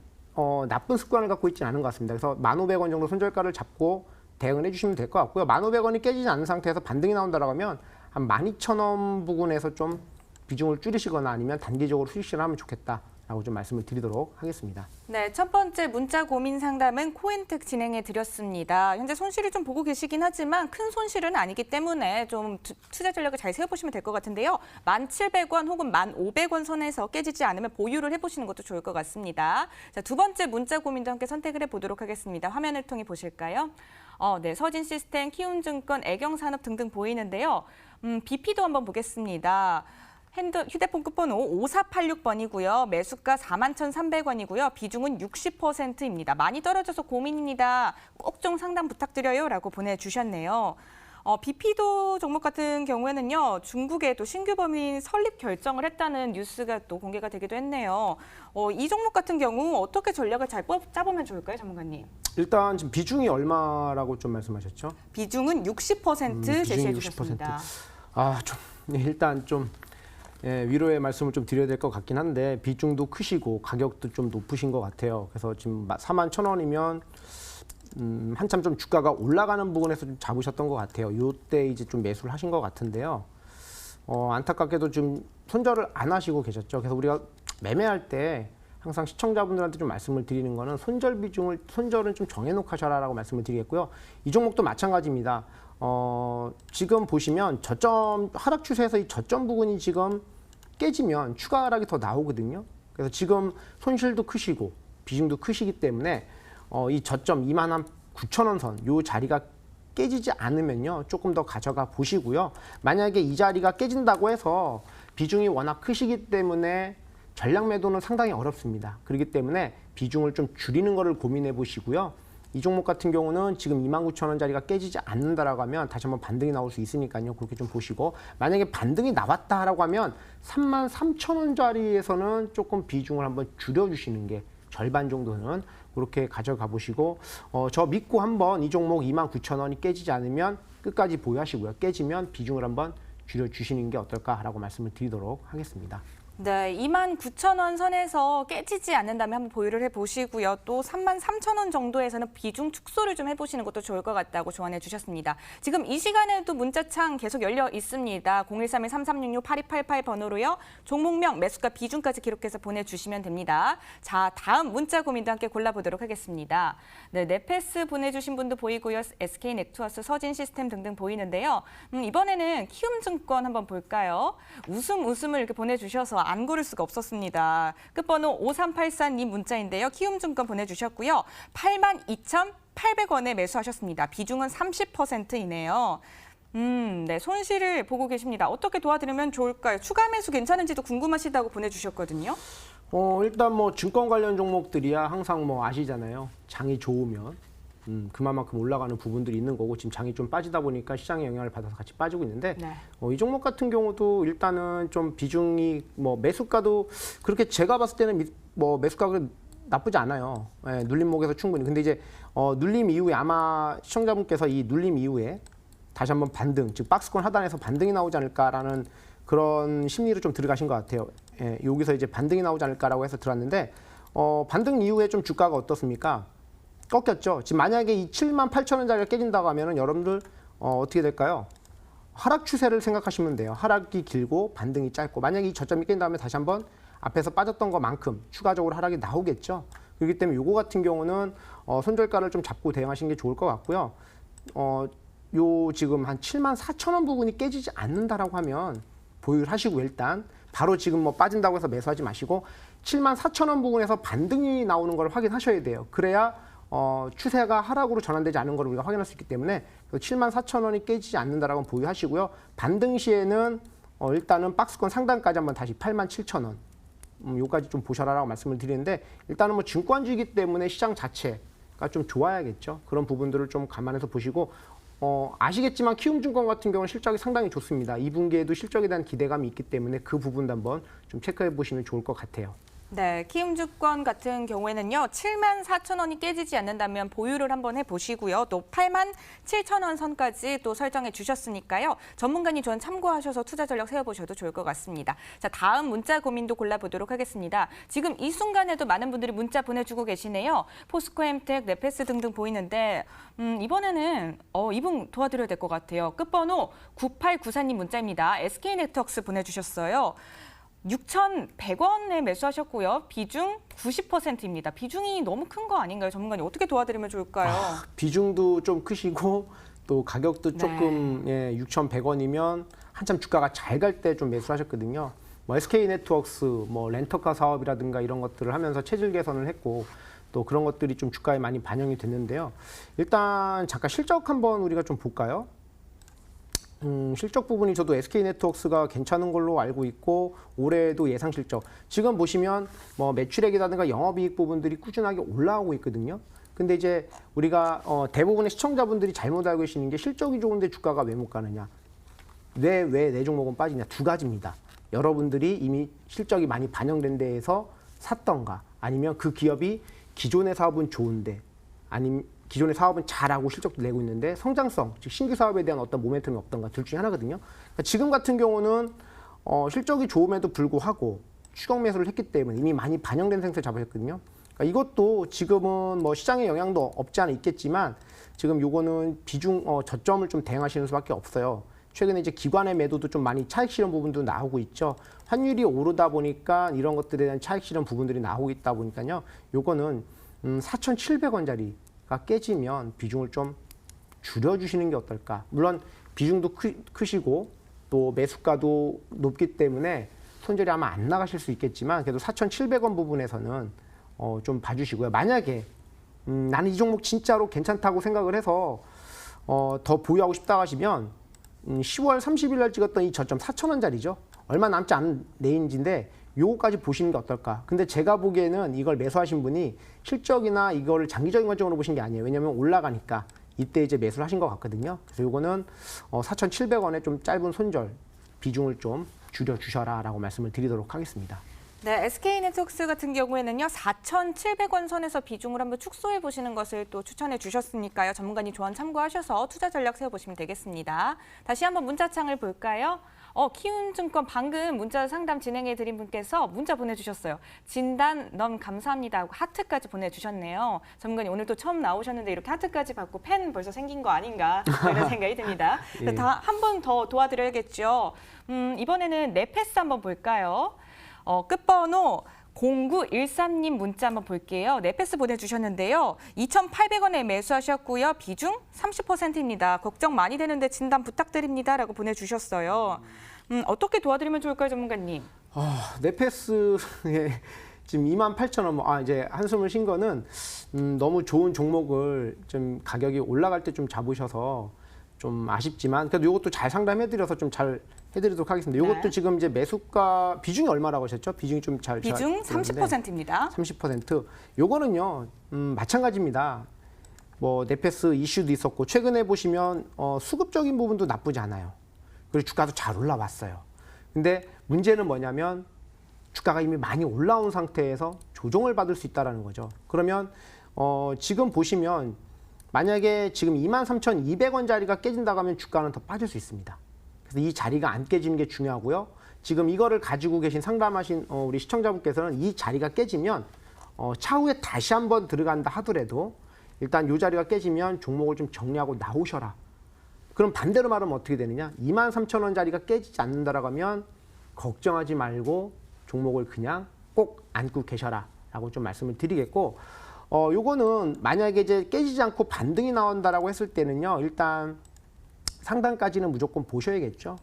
나쁜 습관을 갖고 있지는 않은 것 같습니다. 그래서 1,500원 정도 손절가를 잡고 대응을 해주시면 될 것 같고요. 1,500원이 깨지지 않는 상태에서 반등이 나온다라고 하면 한 12,000원 부근에서 좀 비중을 줄이시거나 아니면 단기적으로 수익실을 하면 좋겠다라고 좀 말씀을 드리도록 하겠습니다. 네, 첫 번째 문자 고민 상담은 코인텍 진행해 드렸습니다. 현재 손실을 좀 보고 계시긴 하지만 큰 손실은 아니기 때문에 좀 투자 전략을 잘 세워보시면 될 것 같은데요. 1,700원 혹은 1,500원 선에서 깨지지 않으면 보유를 해보시는 것도 좋을 것 같습니다. 자, 두 번째 문자 고민도 함께 선택을 해보도록 하겠습니다. 화면을 통해 보실까요? 네, 서진시스템, 키움증권, 애경산업 등등 보이는데요. BP도 한번 보겠습니다. 휴대폰 끝번호 5486번이고요. 매수가 41,300원이고요. 비중은 60%입니다. 많이 떨어져서 고민입니다. 꼭 좀 상담 부탁드려요 라고 보내주셨네요. BP도 종목 같은 경우에는요. 중국에 또 신규 범위 설립 결정을 했다는 뉴스가 또 공개가 되기도 했네요. 이 종목 같은 경우 어떻게 전략을 잘 짜보면 좋을까요, 전문가님? 일단 지금 비중이 얼마라고 좀 말씀하셨죠? 비중은 60% 제시해 비중이 주셨습니다. 일단 좀 위로의 말씀을 좀 드려야 될 것 같긴 한데 비중도 크시고 가격도 좀 높으신 것 같아요. 그래서 지금 41,000원이면 한참 좀 주가가 올라가는 부분에서 좀 잡으셨던 것 같아요. 이때 이제 좀 매수를 하신 것 같은데요. 안타깝게도 좀 손절을 안 하시고 계셨죠. 그래서 우리가 매매할 때 항상 시청자분들한테 좀 말씀을 드리는 거는 손절은 좀 정해놓고 하셔라라고 말씀을 드리겠고요. 이 종목도 마찬가지입니다. 지금 보시면 하락 추세에서 이 저점 부분이 지금 깨지면 추가 하락이 더 나오거든요. 그래서 지금 손실도 크시고 비중도 크시기 때문에 이 저점 29,000원 선, 요 자리가 깨지지 않으면요. 조금 더 가져가 보시고요. 만약에 이 자리가 깨진다고 해서 비중이 워낙 크시기 때문에 전량 매도는 상당히 어렵습니다. 그렇기 때문에 비중을 좀 줄이는 거를 고민해 보시고요. 이 종목 같은 경우는 지금 29,000원 자리가 깨지지 않는다라고 하면 다시 한번 반등이 나올 수 있으니까요. 그렇게 좀 보시고 만약에 반등이 나왔다라고 하면 33,000원 자리에서는 조금 비중을 한번 줄여주시는 게 절반 정도는 그렇게 가져가 보시고 저 믿고 한번 이 종목 29,000원이 깨지지 않으면 끝까지 보유하시고요. 깨지면 비중을 한번 줄여주시는 게 어떨까라고 말씀을 드리도록 하겠습니다. 네, 29,000원 선에서 깨지지 않는다면 한번 보유를 해보시고요. 또 33,000원 정도에서는 비중 축소를 좀 해보시는 것도 좋을 것 같다고 조언해 주셨습니다. 지금 이 시간에도 문자창 계속 열려 있습니다. 013-3366-8288번호로요. 종목명, 매수가 비중까지 기록해서 보내주시면 됩니다. 자, 다음 문자 고민도 함께 골라보도록 하겠습니다. 네, 네페스 보내주신 분도 보이고요. SK네트워스, 서진시스템 등등 보이는데요. 이번에는 키움증권 한번 볼까요? 웃음을 이렇게 보내주셔서 안 고를 수가 없었습니다. 끝번호 5384님 문자인데요. 키움증권 보내주셨고요. 82,800원에 매수하셨습니다. 비중은 30%이네요. 네, 손실을 보고 계십니다. 어떻게 도와드리면 좋을까요? 추가 매수 괜찮은지도 궁금하시다고 보내주셨거든요. 일단 뭐 증권 관련 종목들이야 항상 뭐 아시잖아요. 장이 좋으면 그만큼 올라가는 부분들이 있는 거고 지금 장이 좀 빠지다 보니까 시장에 영향을 받아서 같이 빠지고 있는데 네. 이 종목 같은 경우도 일단은 좀 비중이 뭐 매수가도 그렇게 제가 봤을 때는 뭐 매수가가 나쁘지 않아요. 눌림목에서 충분히. 근데 이제 눌림 이후에 아마 시청자분께서 이 눌림 이후에 다시 한번 반등, 즉 박스권 하단에서 반등이 나오지 않을까라는 그런 심리로 좀 들어가신 것 같아요. 여기서 이제 반등이 나오지 않을까라고 해서 들어왔는데 반등 이후에 좀 주가가 어떻습니까? 꺾였죠. 지금 만약에 이 78,000원짜리가 깨진다고 하면은 여러분들 어떻게 될까요? 하락 추세를 생각하시면 돼요. 하락이 길고 반등이 짧고 만약에 이 저점이 깨진 다음에 다시 한번 앞에서 빠졌던 것만큼 추가적으로 하락이 나오겠죠. 그렇기 때문에 요거 같은 경우는 손절가를 좀 잡고 대응하시는 게 좋을 것 같고요. 요 지금 한 74,000원 부분이 깨지지 않는다라고 하면 보유를 하시고 일단 바로 지금 뭐 빠진다고 해서 매수하지 마시고 74,000원 부분에서 반등이 나오는 걸 확인하셔야 돼요. 그래야 추세가 하락으로 전환되지 않은 걸 우리가 확인할 수 있기 때문에 74,000원이 깨지지 않는다라고 보유하시고요. 반등 시에는 일단은 박스권 상단까지 한번 다시 87,000원 요까지 좀 보셔라라고 말씀을 드리는데 일단은 뭐 증권주이기 때문에 시장 자체가 좀 좋아야겠죠. 그런 부분들을 좀 감안해서 보시고 아시겠지만 키움증권 같은 경우는 실적이 상당히 좋습니다. 2분기에도 실적에 대한 기대감이 있기 때문에 그 부분도 한번 좀 체크해 보시면 좋을 것 같아요. 네, 키움증권 같은 경우에는요. 74,000원이 깨지지 않는다면 보유를 한번 해보시고요. 또 87,000원 선까지 또 설정해 주셨으니까요. 전문가님 조언 참고하셔서 투자 전략 세워보셔도 좋을 것 같습니다. 자, 다음 문자 고민도 골라보도록 하겠습니다. 지금 이 순간에도 많은 분들이 문자 보내주고 계시네요. 포스코엠텍, 네페스 등등 보이는데 이번에는 이분 도와드려야 될 것 같아요. 끝번호 9894님 문자입니다. SK네트워크스 보내주셨어요. 6,100원에 매수하셨고요. 비중 90%입니다. 비중이 너무 큰 거 아닌가요? 전문가님 어떻게 도와드리면 좋을까요? 비중도 좀 크시고 또 가격도 네. 조금 6,100원이면 한참 주가가 잘 갈 때 좀 매수하셨거든요. 뭐 SK네트워크스, 뭐 렌터카 사업이라든가 이런 것들을 하면서 체질 개선을 했고 또 그런 것들이 좀 주가에 많이 반영이 됐는데요. 일단 잠깐 실적 한번 우리가 좀 볼까요? 실적 부분이 저도 SK네트워크스가 괜찮은 걸로 알고 있고 올해도 예상 실적 지금 보시면 뭐 매출액이라든가 영업이익 부분들이 꾸준하게 올라오고 있거든요. 근데 이제 우리가 대부분의 시청자분들이 잘못 알고 계시는 게 실적이 좋은데 주가가 왜 못 가느냐, 왜 내 종목은 빠지냐, 두 가지입니다. 여러분들이 이미 실적이 많이 반영된 데에서 샀던가 아니면 그 기업이 기존의 사업은 좋은데 아니면 기존의 사업은 잘하고 실적도 내고 있는데 성장성, 즉 신규 사업에 대한 어떤 모멘텀이 없던가 둘 중에 하나거든요. 그러니까 지금 같은 경우는 실적이 좋음에도 불구하고 추격 매수를 했기 때문에 이미 많이 반영된 상태를 잡으셨거든요. 그러니까 이것도 지금은 뭐 시장의 영향도 없지 않아 있겠지만 지금 요거는 비중 저점을 좀 대응하시는 수밖에 없어요. 최근에 이제 기관의 매도도 좀 많이 차익 실현 부분도 나오고 있죠. 환율이 오르다 보니까 이런 것들에 대한 차익 실현 부분들이 나오고 있다 보니까요. 요거는 4,700원짜리가 깨지면 비중을 좀 줄여주시는 게 어떨까. 물론 비중도 크시고 또 매수가도 높기 때문에 손절이 아마 안 나가실 수 있겠지만 그래도 4,700원 부분에서는 좀 봐주시고요. 만약에 나는 이 종목 진짜로 괜찮다고 생각을 해서 더 보유하고 싶다 하시면 10월 30일 날 찍었던 이 저점 4,000원짜리죠. 얼마 남지 않은 레인지인데 요거까지 보시는 게 어떨까. 근데 제가 보기에는 이걸 매수하신 분이 실적이나 이거를 장기적인 관점으로 보신 게 아니에요. 왜냐하면 올라가니까 이때 이제 매수를 하신 것 같거든요. 그래서 요거는 4,700원에 좀 짧은 손절 비중을 좀 줄여주셔라 라고 말씀을 드리도록 하겠습니다. 네, SK네트워크스 같은 경우에는요. 4,700원 선에서 비중을 한번 축소해 보시는 것을 또 추천해 주셨으니까요. 전문가님 조언 참고하셔서 투자 전략 세워보시면 되겠습니다. 다시 한번 문자창을 볼까요? 키움증권 방금 문자 상담 진행해 드린 분께서 문자 보내주셨어요. 진단 너무 감사합니다 하고 하트까지 보내주셨네요. 전문가님 오늘 또 처음 나오셨는데 이렇게 하트까지 받고 팬 벌써 생긴 거 아닌가 이런 생각이 듭니다. 예. 한 번 더 도와드려야겠죠. 이번에는 네페스 한번 볼까요? 끝번호 0913님 문자 한번 볼게요. 네페스 보내주셨는데요. 2,800원에 매수하셨고요. 비중 30%입니다. 걱정 많이 되는데 진단 부탁드립니다. 라고 보내주셨어요. 어떻게 도와드리면 좋을까요, 전문가님? 네페스에 지금 28,000원, 이제 한숨을 쉰 거는 너무 좋은 종목을 좀 가격이 올라갈 때 좀 잡으셔서 좀 아쉽지만 그래도 이것도 잘 상담해드려서 좀 잘 해드리도록 하겠습니다. 이것도 네. 지금 이제 매수가 비중이 얼마라고 하셨죠? 비중이 좀 잘 비중 30%입니다. 30%. 요거는요 마찬가지입니다. 뭐 네페스 이슈도 있었고 최근에 보시면 수급적인 부분도 나쁘지 않아요. 그리고 주가도 잘 올라왔어요. 근데 문제는 뭐냐면 주가가 이미 많이 올라온 상태에서 조정을 받을 수 있다는 거죠. 그러면 지금 보시면 만약에 지금 23,200원짜리가 깨진다고 하면 주가는 더 빠질 수 있습니다. 그래서 이 자리가 안 깨지는 게 중요하고요. 지금 이거를 가지고 계신 상담하신 우리 시청자분께서는 이 자리가 깨지면 차후에 다시 한번 들어간다 하더라도 일단 이 자리가 깨지면 종목을 좀 정리하고 나오셔라. 그럼 반대로 말하면 어떻게 되느냐? 23,000원짜리가 깨지지 않는다라고 하면 걱정하지 말고 종목을 그냥 꼭 안고 계셔라 라고 좀 말씀을 드리겠고 요거는 만약에 이제 깨지지 않고 반등이 나온다라고 했을 때는요. 일단 상단까지는 무조건 보셔야겠죠.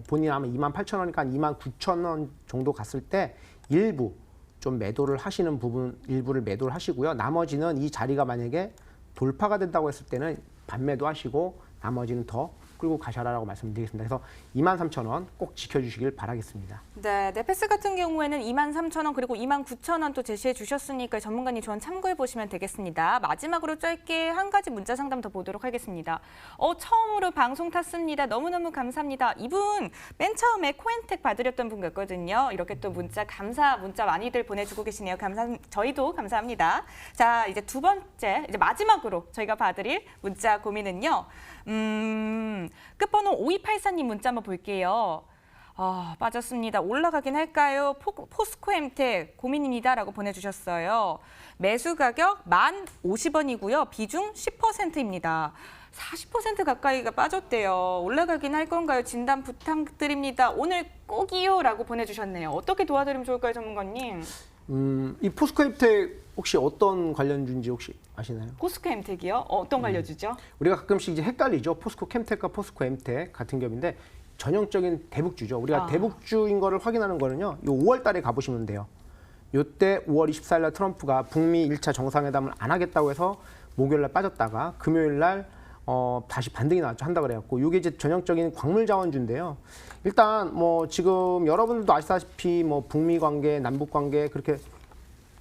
본인 아마 28,000원이니까 29,000원 정도 갔을 때 일부 좀 매도를 하시는 부분 일부를 매도를 하시고요. 나머지는 이 자리가 만약에 돌파가 된다고 했을 때는 반매도 하시고 나머지는 더 끌고 가셔라라고 말씀드리겠습니다. 그래서 23,000원 꼭 지켜주시길 바라겠습니다. 네, 네페스 같은 경우에는 23,000원 그리고 29,000원 또 제시해 주셨으니까 전문가님 조언 참고해 보시면 되겠습니다. 마지막으로 짧게 한 가지 문자 상담 더 보도록 하겠습니다. 처음으로 방송 탔습니다. 너무너무 감사합니다. 이분 맨 처음에 코엔텍 받으렸던 분 같거든요. 이렇게 또 문자 많이들 보내주고 계시네요. 저희도 감사합니다. 자, 이제 두 번째, 이제 마지막으로 저희가 봐드릴 문자 고민은요. 끝번호 5284님 문자 한번 볼게요. 빠졌습니다. 올라가긴 할까요? 포스코엠텍 고민입니다라고 보내주셨어요. 매수 가격 1,050원이고요. 비중 10%입니다. 40% 가까이가 빠졌대요. 올라가긴 할 건가요? 진단 부탁드립니다. 오늘 꼭이요라고 보내주셨네요. 어떻게 도와드리면 좋을까요, 전문가님? 이 포스코엠텍 혹시 어떤 관련주인지 혹시 아시나요? 포스코엠텍이요? 어떤 관련주죠? 우리가 가끔씩 이제 헷갈리죠. 포스코캠텍과 포스코엠텍 같은 기업인데 전형적인 대북주죠. 우리가 대북주인 거를 확인하는 거는요. 요 5월 달에 가보시면 돼요. 요때 5월 24일 날 트럼프가 북미 1차 정상회담을 안 하겠다고 해서 목요일 날 빠졌다가 금요일 날 다시 반등이 나왔죠. 한다 그래갖고 이게 이제 전형적인 광물 자원주인데요. 일단 뭐 지금 여러분들도 아시다시피 뭐 북미 관계, 남북 관계 그렇게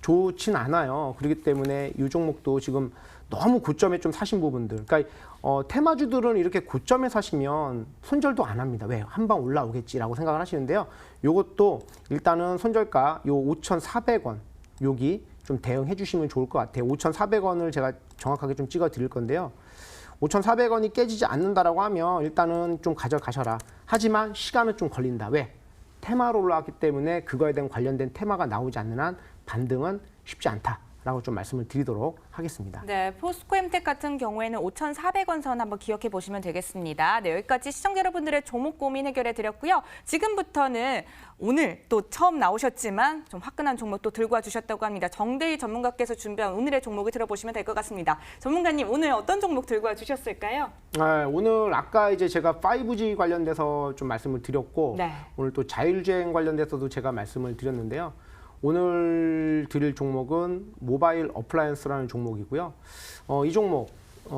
좋진 않아요. 그렇기 때문에 이 종목도 지금 너무 고점에 좀 사신 부분들. 그러니까 테마주들은 이렇게 고점에 사시면 손절도 안 합니다. 왜? 한 방 올라오겠지라고 생각을 하시는데요. 요것도 일단은 손절가 요 5,400원 여기 좀 대응해 주시면 좋을 것 같아요. 5,400원을 제가 정확하게 좀 찍어 드릴 건데요. 5,400원이 깨지지 않는다라고 하면 일단은 좀 가져가셔라. 하지만 시간은 좀 걸린다. 왜? 테마로 올라왔기 때문에 그거에 대한 관련된 테마가 나오지 않는 한 반등은 쉽지 않다라고 좀 말씀을 드리도록 하겠습니다. 네, 포스코엠텍 같은 경우에는 5,400원 선 한번 기억해 보시면 되겠습니다. 네, 여기까지 시청자 여러분들의 종목 고민 해결해 드렸고요. 지금부터는 오늘 또 처음 나오셨지만 좀 화끈한 종목 또 들고 와주셨다고 합니다. 정대희 전문가께서 준비한 오늘의 종목을 들어보시면 될 것 같습니다. 전문가님, 오늘 어떤 종목 들고 와주셨을까요? 네, 오늘 아까 이제 제가 5G 관련돼서 좀 말씀을 드렸고 네. 오늘 또 자율주행 관련돼서도 제가 말씀을 드렸는데요. 오늘 드릴 종목은 모바일 어플라이언스라는 종목이고요. 이 종목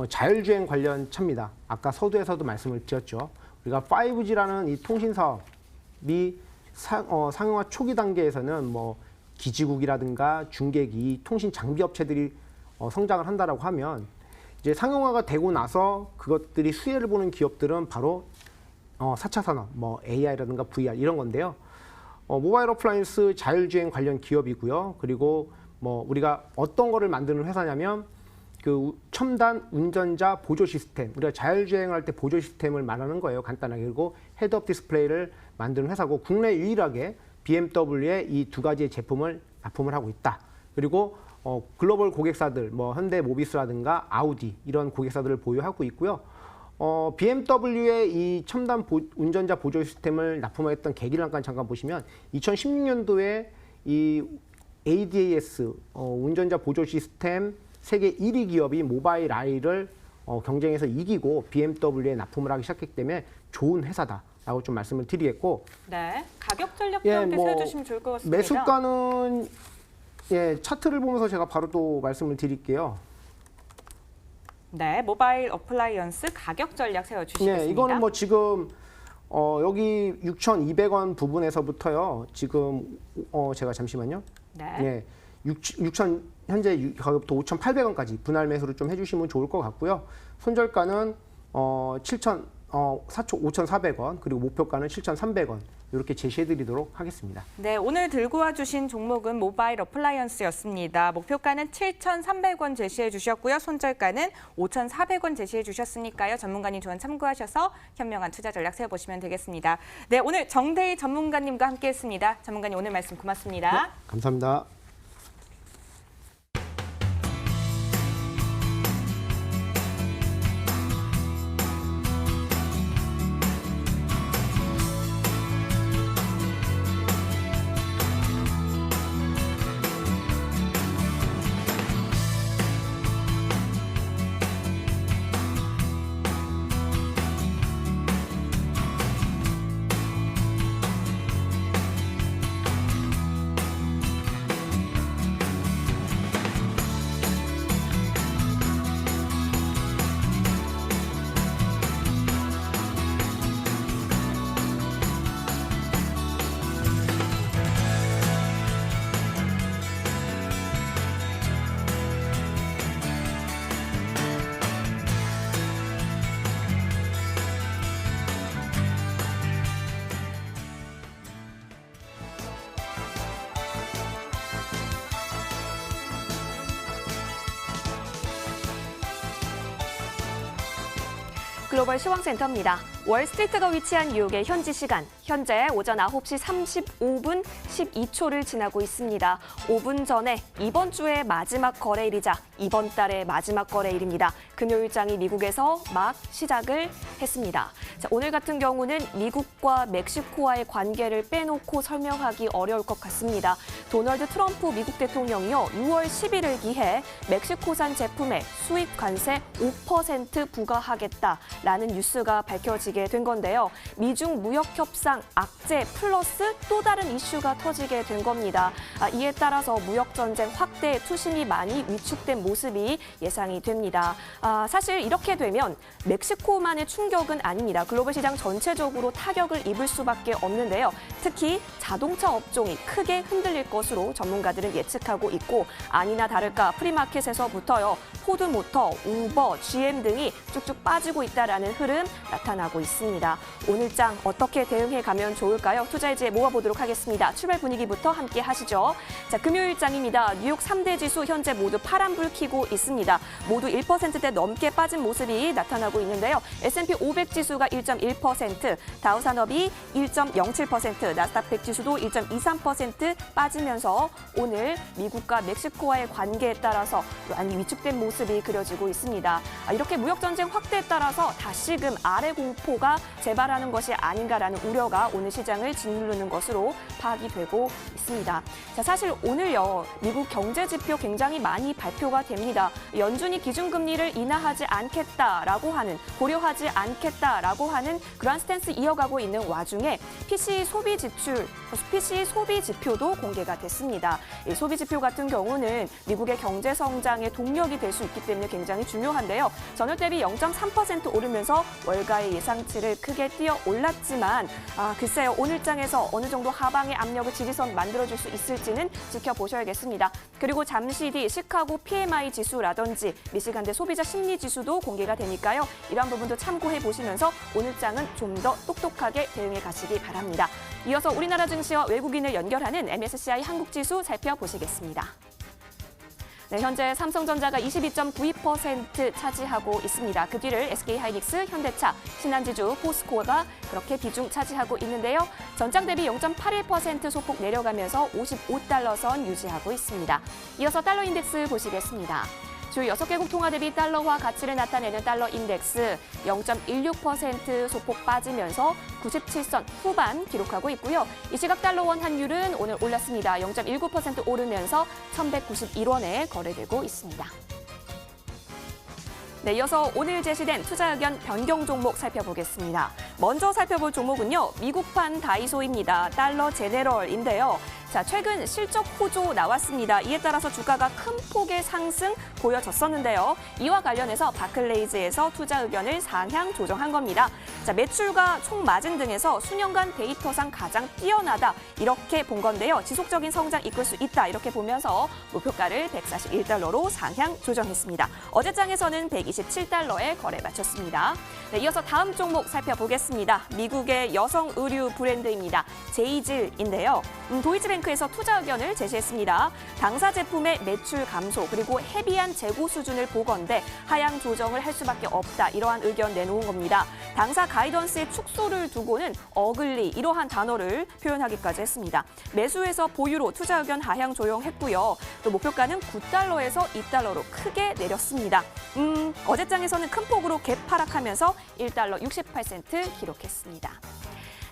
자율주행 관련 차입니다. 아까 서두에서도 말씀을 드렸죠. 우리가 5G라는 이 통신 사업이 상용화 초기 단계에서는 뭐 기지국이라든가 중계기, 통신 장비 업체들이 성장을 한다라고 하면 이제 상용화가 되고 나서 그것들이 수혜를 보는 기업들은 바로 4차 산업, 뭐 AI라든가 VR 이런 건데요. 모바일 어플라이언스 자율주행 관련 기업이고요. 그리고 뭐 우리가 어떤 거를 만드는 회사냐면 그 첨단 운전자 보조 시스템, 우리가 자율주행을 할 때 보조 시스템을 말하는 거예요. 간단하게. 그리고 헤드업 디스플레이를 만드는 회사고 국내 유일하게 BMW의 이 두 가지의 제품을 납품을 하고 있다. 그리고 글로벌 고객사들, 뭐 현대모비스라든가 아우디 이런 고객사들을 보유하고 있고요. BMW의 이 첨단 운전자 보조 시스템을 납품했던 계기를 잠깐 보시면 2016년도에 이 ADAS 운전자 보조 시스템 세계 1위 기업이 모바일 아이를 경쟁에서 이기고 BMW에 납품을 하기 시작했기 때문에 좋은 회사다라고 좀 말씀을 드리겠고. 네, 가격 전략도 함께 세워주시면 좋을 것 같습니다. 매수가는 차트를 보면서 제가 바로 또 말씀을 드릴게요. 네, 모바일 어플라이언스 가격 전략 세워주시겠습니다. 네, 이거는 뭐 지금 여기 6,200원 부분에서부터요. 지금 제가 잠시만요. 네. 6천 현재 가격부터 5,800원까지 분할 매수를 좀 해주시면 좋을 것 같고요. 손절가는 5,400원 그리고 목표가는 7,300원 이렇게 제시해드리도록 하겠습니다. 네, 오늘 들고 와주신 종목은 모바일 어플라이언스였습니다. 목표가는 7,300원 제시해 주셨고요. 손절가는 5,400원 제시해 주셨으니까요. 전문가님 조언 참고하셔서 현명한 투자 전략 세워보시면 되겠습니다. 네, 오늘 정대희 전문가님과 함께했습니다. 전문가님 오늘 말씀 고맙습니다. 네, 감사합니다. 글로벌 시황센터입니다. 월스트리트가 위치한 뉴욕의 현지 시간, 현재 오전 9시 35분 12초를 지나고 있습니다. 5분 전에 이번 주의 마지막 거래일이자 이번 달의 마지막 거래일입니다. 금요일장이 미국에서 막 시작을 했습니다. 자, 오늘 같은 경우는 미국과 멕시코와의 관계를 빼놓고 설명하기 어려울 것 같습니다. 도널드 트럼프 미국 대통령이요, 6월 10일을 기해 멕시코산 제품에 수입 관세 5% 부과하겠다라는 뉴스가 밝혀지게 된 건데요. 미중 무역 협상 악재 플러스 또 다른 이슈가 터지게 된 겁니다. 이에 따라서 무역 전쟁 확대에 투심이 많이 위축된 모습이 예상이 됩니다. 사실 이렇게 되면 멕시코만의 충격은 아닙니다. 글로벌 시장 전체적으로 타격을 입을 수밖에 없는데요. 특히 자동차 업종이 크게 흔들릴 것으로 전문가들은 예측하고 있고, 아니나 다를까 프리마켓에서부터요, 포드모터, 우버, GM 등이 쭉쭉 빠지고 있다라는 흐름 나타나고 있습니다. 오늘장 어떻게 대응해 가면 좋을까요? 투자일지에 모아보도록 하겠습니다. 출발 분위기부터 함께 하시죠. 자, 금요일장입니다. 뉴욕 3대 지수 현재 모두 파란불 켜고 있습니다. 모두 1%대 넘게 빠진 모습이 나타나고 있는데요. S&P 500 지수가 1.1%, 다우산업이 1.07%, 나스닥 100 지수도 1.23% 빠지면서 오늘 미국과 멕시코와의 관계에 따라서 많이 위축된 모습이 그려지고 있습니다. 이렇게 무역 전쟁 확대에 따라서 다시금 아래 공포가 재발하는 것이 아닌가라는 우려가 오늘 시장을 짓누르는 것으로 파악이 되고 있습니다. 자, 사실 오늘요, 미국 경제 지표 굉장히 많이 발표가 됩니다. 연준이 기준금리를 인하하지 않겠다라고 하는, 고려하지 않겠다라고 하는 그러한 스탠스 이어가고 있는 와중에 PCE 소비 지표도 공개가 됐습니다. 이 소비 지표 같은 경우는 미국의 경제 성장의 동력이 될 수 있기 때문에 굉장히 중요한데요. 전월 대비 0.3% 오르면서 월가의 예상치를 크게 뛰어 올랐지만, 글쎄요, 오늘장에서 어느 정도 하방의 압력을 지지선 만들어줄 수 있을지는 지켜보셔야겠습니다. 그리고 잠시 뒤 시카고 PMI 지수라든지 미시간대 소비자 심리 지수도 공개가 되니까요. 이러한 부분도 참고해 보시면서 오늘장은 좀 더 똑똑하게 대응해 가시기 바랍니다. 이어서 우리나라 증시와 외국인을 연결하는 MSCI 한국지수 살펴보시겠습니다. 네, 현재 삼성전자가 22.92% 차지하고 있습니다. 그 뒤를 SK하이닉스, 현대차, 신한지주, 포스코가 그렇게 비중 차지하고 있는데요. 전장 대비 0.81% 소폭 내려가면서 55달러 선 유지하고 있습니다. 이어서 달러 인덱스 보시겠습니다. 주 6개국 통화 대비 달러화 가치를 나타내는 달러 인덱스 0.16% 소폭 빠지면서 97선 후반 기록하고 있고요. 이 시각 달러 원 환율은 오늘 올랐습니다. 0.19% 오르면서 1,191원에 거래되고 있습니다. 네, 이어서 오늘 제시된 투자 의견 변경 종목 살펴보겠습니다. 먼저 살펴볼 종목은요, 미국판 다이소입니다. 달러 제네럴인데요. 자, 최근 실적 호조 나왔습니다. 이에 따라서 주가가 큰 폭의 상승 보여졌었는데요. 이와 관련해서 바클레이즈에서 투자 의견을 상향 조정한 겁니다. 자, 매출과 총 마진 등에서 수년간 데이터상 가장 뛰어나다, 이렇게 본 건데요. 지속적인 성장 이끌 수 있다, 이렇게 보면서 목표가를 141달러로 상향 조정했습니다. 어제장에서는 127달러에 거래 마쳤습니다. 네, 이어서 다음 종목 살펴보겠습니다. 미국의 여성 의류 브랜드입니다. 제이질인데요. 도이치뱅크에서 투자 의견을 제시했습니다. 당사 제품의 매출 감소 그리고 헤비한 재고 수준을 보건대 하향 조정을 할 수밖에 없다, 이러한 의견 내놓은 겁니다. 당사 가이던스의 축소를 두고는 어글리, 이러한 단어를 표현하기까지 했습니다. 매수에서 보유로 투자 의견 하향 조정했고요. 또 목표가는 9달러에서 2달러로 크게 내렸습니다. 어제장에서는 큰 폭으로 갭 하락하면서 1달러 68센트 기록했습니다.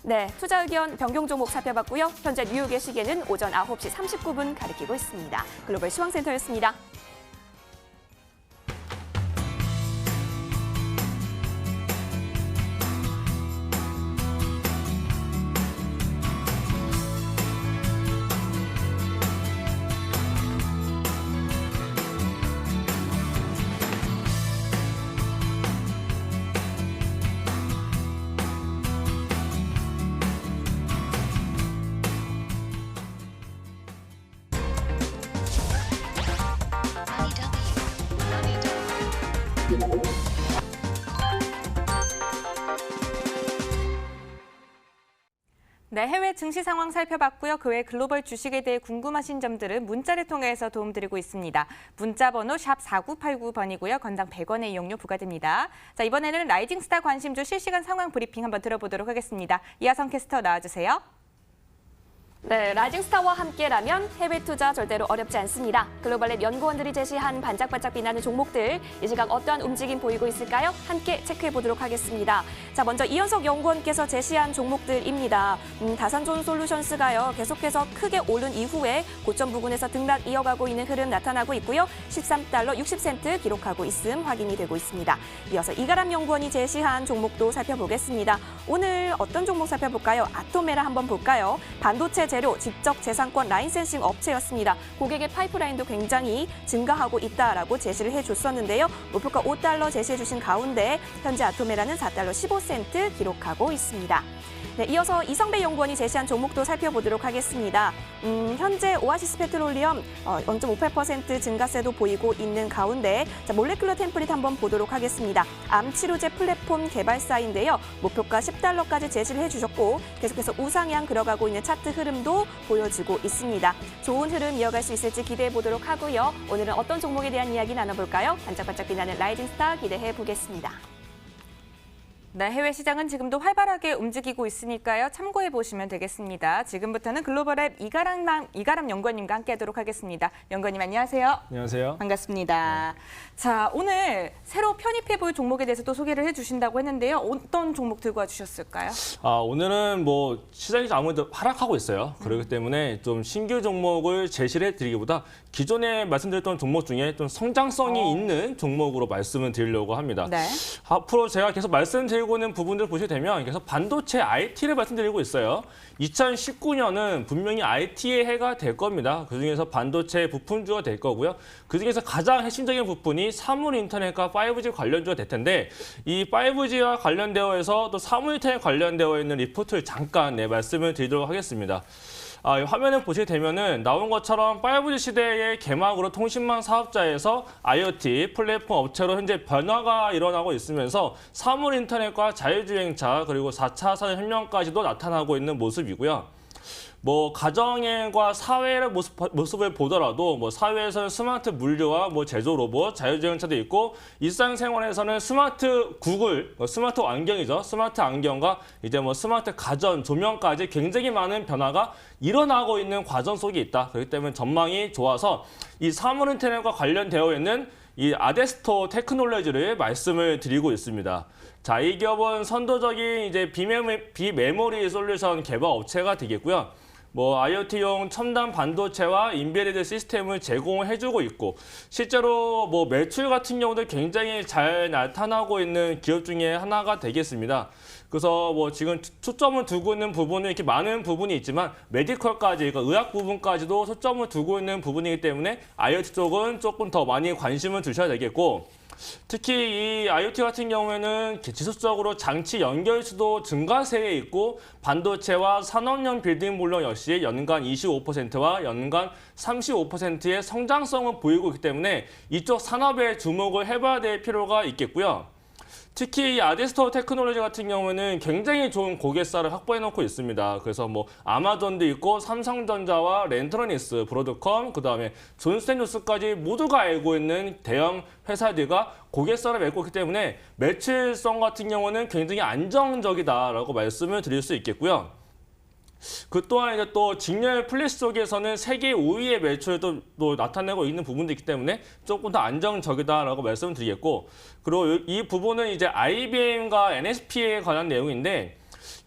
네, 투자 의견 변경 종목 살펴봤고요. 현재 뉴욕의 시계는 오전 9시 39분 가리키고 있습니다. 글로벌 시황센터였습니다. 네, 해외 증시 상황 살펴봤고요. 그 외 글로벌 주식에 대해 궁금하신 점들은 문자를 통해서 도움드리고 있습니다. 문자 번호 샵 4989번이고요. 건당 100원의 이용료 부과됩니다. 자, 이번에는 라이징 스타 관심주 실시간 상황 브리핑 한번 들어보도록 하겠습니다. 이하성 캐스터 나와주세요. 네, 라이징스타와 함께라면 해외 투자 절대로 어렵지 않습니다. 글로벌랩 연구원들이 제시한 반짝반짝 빛나는 종목들, 이 시각 어떠한 움직임 보이고 있을까요? 함께 체크해 보도록 하겠습니다. 자, 먼저 이현석 연구원께서 제시한 종목들입니다. 다산존솔루션스가요, 계속해서 크게 오른 이후에 고점 부근에서 등락 이어가고 있는 흐름 나타나고 있고요. 13달러 60센트 기록하고 있음 확인이 되고 있습니다. 이어서 이가람 연구원이 제시한 종목도 살펴보겠습니다. 오늘 어떤 종목 살펴볼까요? 아토메라 한번 볼까요? 반도체 재료, 직접 재산권 라인센싱 업체였습니다. 고객의 파이프라인도 굉장히 증가하고 있다라고 제시를 해줬었는데요. 목표가 5달러 제시해 주신 가운데 현재 아토메라는 4달러 15센트 기록하고 있습니다. 네, 이어서 이성배 연구원이 제시한 종목도 살펴보도록 하겠습니다. 현재 오아시스 페트롤리엄 0.58% 증가세도 보이고 있는 가운데 자, 몰레큘러 템플릿 한번 보도록 하겠습니다. 암 치료제 플랫폼 개발사인데요. 목표가 10달러까지 제시를 해주셨고 계속해서 우상향 들어가고 있는 차트 흐름도 보여지고 있습니다. 좋은 흐름 이어갈 수 있을지 기대해 보도록 하고요. 오늘은 어떤 종목에 대한 이야기 나눠볼까요? 반짝반짝 빛나는 라이징 스타 기대해 보겠습니다. 네, 해외 시장은 지금도 활발하게 움직이고 있으니까요. 참고해 보시면 되겠습니다. 지금부터는 글로벌앱 이가람 연구원님과 함께하도록 하겠습니다. 연구원님 안녕하세요. 안녕하세요. 반갑습니다. 자, 오늘 새로 편입해 볼 종목에 대해서 또 소개를 해주신다고 했는데요. 어떤 종목 들고 와주셨을까요? 오늘은 뭐 시장이 아무래도 하락하고 있어요. 그렇기 때문에 좀 신규 종목을 제시를 해드리기보다 기존에 말씀드렸던 종목 중에 좀 성장성이 있는 종목으로 말씀을 드리려고 합니다. 네. 앞으로 제가 계속 말씀드리고 있는 부분들을 보시게 되면 계속 반도체 IT를 말씀드리고 있어요. 2019년은 분명히 IT의 해가 될 겁니다. 그중에서 반도체 부품주가 될 거고요. 그중에서 가장 핵심적인 부분이 사물 인터넷과 5G 관련주가 될 텐데 이 5G와 관련되어 있어서 또 사물 인터넷 관련되어 있는 리포트를 잠깐 말씀을 드리도록 하겠습니다. 화면을 보시게 되면은 나온 것처럼 5G 시대의 개막으로 통신망 사업자에서 IoT 플랫폼 업체로 현재 변화가 일어나고 있으면서 사물 인터넷과 자율주행차 그리고 4차 산업혁명까지도 나타나고 있는 모습이고요. 뭐 가정과 사회의 모습을 보더라도 뭐 사회에서는 스마트 물류와 뭐 제조 로봇, 자율주행차도 있고 일상생활에서는 스마트 구글, 스마트 안경이죠. 스마트 안경과 이제 뭐 스마트 가전, 조명까지 굉장히 많은 변화가 일어나고 있는 과정 속에 있다. 그렇기 때문에 전망이 좋아서 이 사물 인터넷과 관련되어 있는 이 아데스토 테크놀로지를 말씀을 드리고 있습니다. 자, 이 기업은 선도적인 이제 비메모리 솔루션 개발 업체가 되겠고요. 뭐 IoT용 첨단 반도체와 인베디드 시스템을 제공해주고 있고 실제로 뭐 매출 같은 경우도 굉장히 잘 나타나고 있는 기업 중에 하나가 되겠습니다. 그래서 뭐 지금 초점을 두고 있는 부분은 이렇게 많은 부분이 있지만 메디컬까지, 그러니까 의학 부분까지도 초점을 두고 있는 부분이기 때문에 IoT 쪽은 조금 더 많이 관심을 두셔야 되겠고 특히 이 IoT 같은 경우에는 지속적으로 장치 연결 수도 증가세에 있고 반도체와 산업용 빌딩 블록 역시 연간 25%와 연간 35%의 성장성을 보이고 있기 때문에 이쪽 산업에 주목을 해봐야 될 필요가 있겠고요. 특히 이 아데스토 테크놀로지 같은 경우는 굉장히 좋은 고객사를 확보해 놓고 있습니다. 그래서 뭐 아마존도 있고 삼성전자와 렌트로닉스, 브로드컴, 그다음에 존스앤존스까지 모두가 알고 있는 대형 회사들과 고객사를 맺고 있기 때문에 매출성 같은 경우는 굉장히 안정적이다라고 말씀을 드릴 수 있겠고요. 그 또한 이제 또 직렬 플래시 쪽에서는 세계 5위의 매출도 또 나타내고 있는 부분도 있기 때문에 조금 더 안정적이다라고 말씀드리겠고 그리고 이 부분은 이제 IBM과 NSP에 관한 내용인데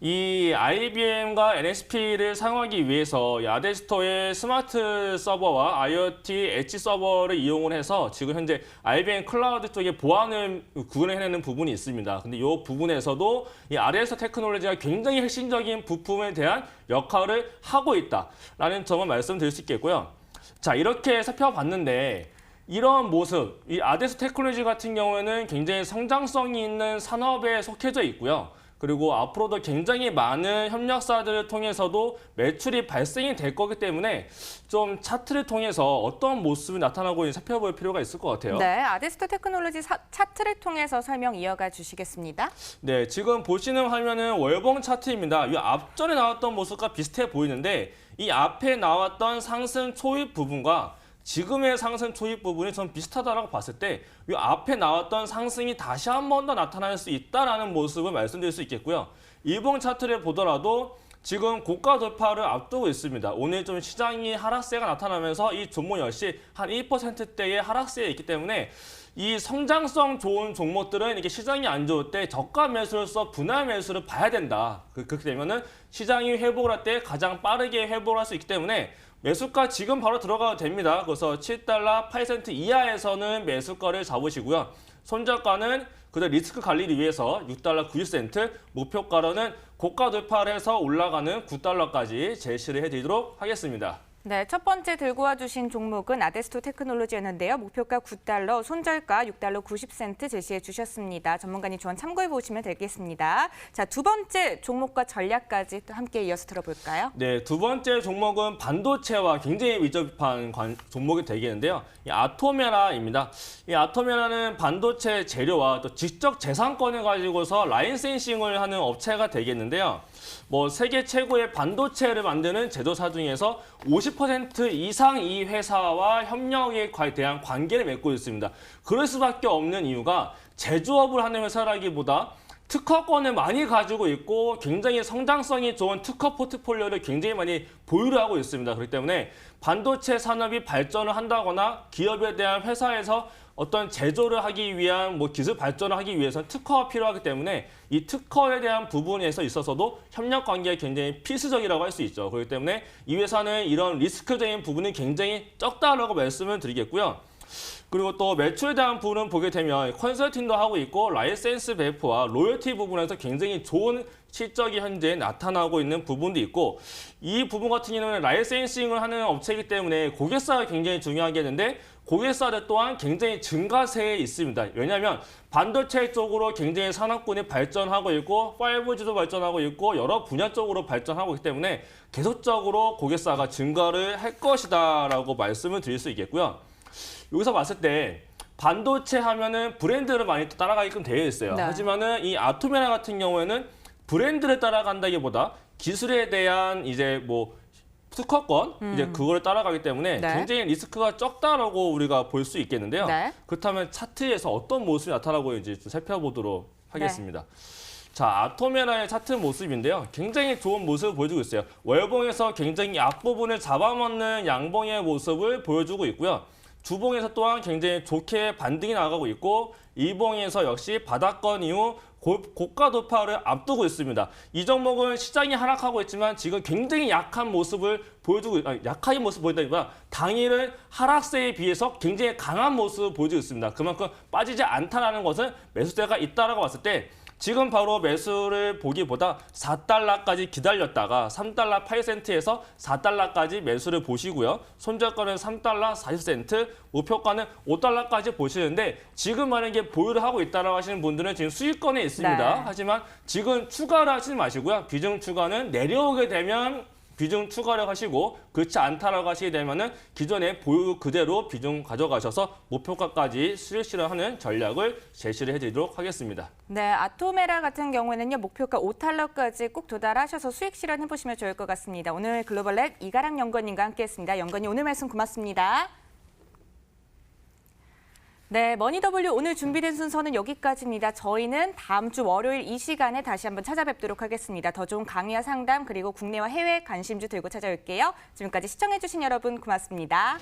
이 IBM과 NSP를 사용하기 위해서 아데스토의 스마트 서버와 IoT 엣지 서버를 이용을 해서 지금 현재 IBM 클라우드 쪽에 보안을 구현해내는 부분이 있습니다. 근데 이 부분에서도 이 아데스토 테크놀로지가 굉장히 핵심적인 부품에 대한 역할을 하고 있다라는 점을 말씀드릴 수 있겠고요. 자, 이렇게 살펴봤는데 이런 모습, 이 아데스토 테크놀로지 같은 경우에는 굉장히 성장성이 있는 산업에 속해져 있고요. 그리고 앞으로도 굉장히 많은 협력사들을 통해서도 매출이 발생이 될 거기 때문에 좀 차트를 통해서 어떤 모습이 나타나고 있는지 살펴볼 필요가 있을 것 같아요. 네, 아데스토 테크놀로지 차트를 통해서 설명 이어가 주시겠습니다. 네, 지금 보시는 화면은 월봉 차트입니다. 이 앞전에 나왔던 모습과 비슷해 보이는데 이 앞에 나왔던 상승 초입 부분과 지금의 상승 초입 부분이 좀 비슷하다고 봤을 때 이 앞에 나왔던 상승이 다시 한 번 더 나타날 수 있다는 모습을 말씀드릴 수 있겠고요. 일봉 차트를 보더라도 지금 고가 돌파를 앞두고 있습니다. 오늘 좀 시장이 하락세가 나타나면서 이 종목 역시 한 1%대의 하락세에 있기 때문에 이 성장성 좋은 종목들은 이렇게 시장이 안 좋을 때 저가 매수로서 분할 매수를 봐야 된다. 그렇게 되면은 시장이 회복을 할 때 가장 빠르게 회복을 할 수 있기 때문에 매수가 지금 바로 들어가도 됩니다. 그래서 7달러 8센트 이하에서는 매수가를 잡으시고요. 손절가는 그대로 리스크 관리를 위해서 6달러 90센트, 목표가로는 고가 돌파를 해서 올라가는 9달러까지 제시를 해드리도록 하겠습니다. 네, 첫 번째 들고 와주신 종목은 아데스토 테크놀로지였는데요. 목표가 9달러, 손절가 6달러 90센트 제시해 주셨습니다. 전문가님 조언 참고해 보시면 되겠습니다. 자, 두 번째 종목과 전략까지 또 함께 이어서 들어볼까요? 네, 두 번째 종목은 반도체와 굉장히 밀접한 종목이 되겠는데요. 이 아토메라입니다. 이 아토메라는 반도체 재료와 또 지적 재산권을 가지고서 라인 센싱을 하는 업체가 되겠는데요. 뭐 세계 최고의 반도체를 만드는 제조사 중에서 50% 이상 이 회사와 협력에 대한 관계를 맺고 있습니다. 그럴 수밖에 없는 이유가 제조업을 하는 회사라기보다 특허권을 많이 가지고 있고 굉장히 성장성이 좋은 특허 포트폴리오를 굉장히 많이 보유를 하고 있습니다. 그렇기 때문에 반도체 산업이 발전을 한다거나 기업에 대한 회사에서 어떤 제조를 하기 위한 기술 발전을 하기 위해서는 특허가 필요하기 때문에 이 특허에 대한 부분에서 있어서도 협력 관계가 굉장히 필수적이라고 할 수 있죠. 그렇기 때문에 이 회사는 이런 리스크적인 부분이 굉장히 적다라고 말씀을 드리겠고요. 그리고 또 매출에 대한 부분은 보게 되면 컨설팅도 하고 있고 라이센스 배포와 로열티 부분에서 굉장히 좋은 실적이 현재 나타나고 있는 부분도 있고 이 부분 같은 경우는 라이센싱을 하는 업체이기 때문에 고객사가 굉장히 중요하겠는데 고객사들 또한 굉장히 증가세에 있습니다. 왜냐하면 반도체 쪽으로 굉장히 산업군이 발전하고 있고 5G도 발전하고 있고 여러 분야 쪽으로 발전하고 있기 때문에 계속적으로 고객사가 증가를 할 것이다 라고 말씀을 드릴 수 있겠고요. 여기서 봤을 때 반도체 하면은 브랜드를 많이 따라가게끔 되어 있어요. 네. 하지만은 이 아토메라 같은 경우에는 브랜드를 따라간다기보다 기술에 대한 이제 특허권 이제 그거를 따라가기 때문에 네. 굉장히 리스크가 적다라고 우리가 볼 수 있겠는데요. 네. 그렇다면 차트에서 어떤 모습이 나타나고 있는지 좀 살펴보도록 하겠습니다. 자, 아토메라의 차트 모습인데요. 굉장히 좋은 모습을 보여주고 있어요. 월봉에서 굉장히 앞부분을 잡아먹는 양봉의 모습을 보여주고 있고요. 주봉에서 또한 굉장히 좋게 반등이 나가고 있고 일봉에서 역시 바닥권 이후 고가 돌파를 앞두고 있습니다. 이 종목은 시장이 하락하고 있지만 지금 굉장히 약한 모습을 약한 모습 보인다기보다 당일은 하락세에 비해서 굉장히 강한 모습을 보여주고 있습니다. 그만큼 빠지지 않다는 것은 매수세가 있다라고 봤을 때 지금 바로 매수를 보기보다 4달러까지 기다렸다가 3달러 8센트에서 4달러까지 매수를 보시고요. 손절가는 3달러 40센트, 목표가는 5달러까지 보시는데 지금 만약에 보유를 하고 있다라고 하시는 분들은 지금 수익권에 있습니다. 네. 하지만 지금 추가를 하지 마시고요. 비중 추가는 내려오게 되면 비중 추가를 하시고 그렇지 않다라고 하시게 되면은 기존의 보유 그대로 비중 가져가셔서 목표가까지 수익 실현하는 전략을 제시를 해드리도록 하겠습니다. 네, 아토메라 같은 경우에는요, 목표가 5달러까지 꼭 도달하셔서 수익 실현해 보시면 좋을 것 같습니다. 오늘 글로벌랩 이가람 연구원님과 함께했습니다. 연구원님 오늘 말씀 고맙습니다. 네, 머니더블유 오늘 준비된 순서는 여기까지입니다. 저희는 다음 주 월요일 이 시간에 다시 한번 찾아뵙도록 하겠습니다. 더 좋은 강의와 상담 그리고 국내와 해외 관심주 들고 찾아올게요. 지금까지 시청해주신 여러분 고맙습니다.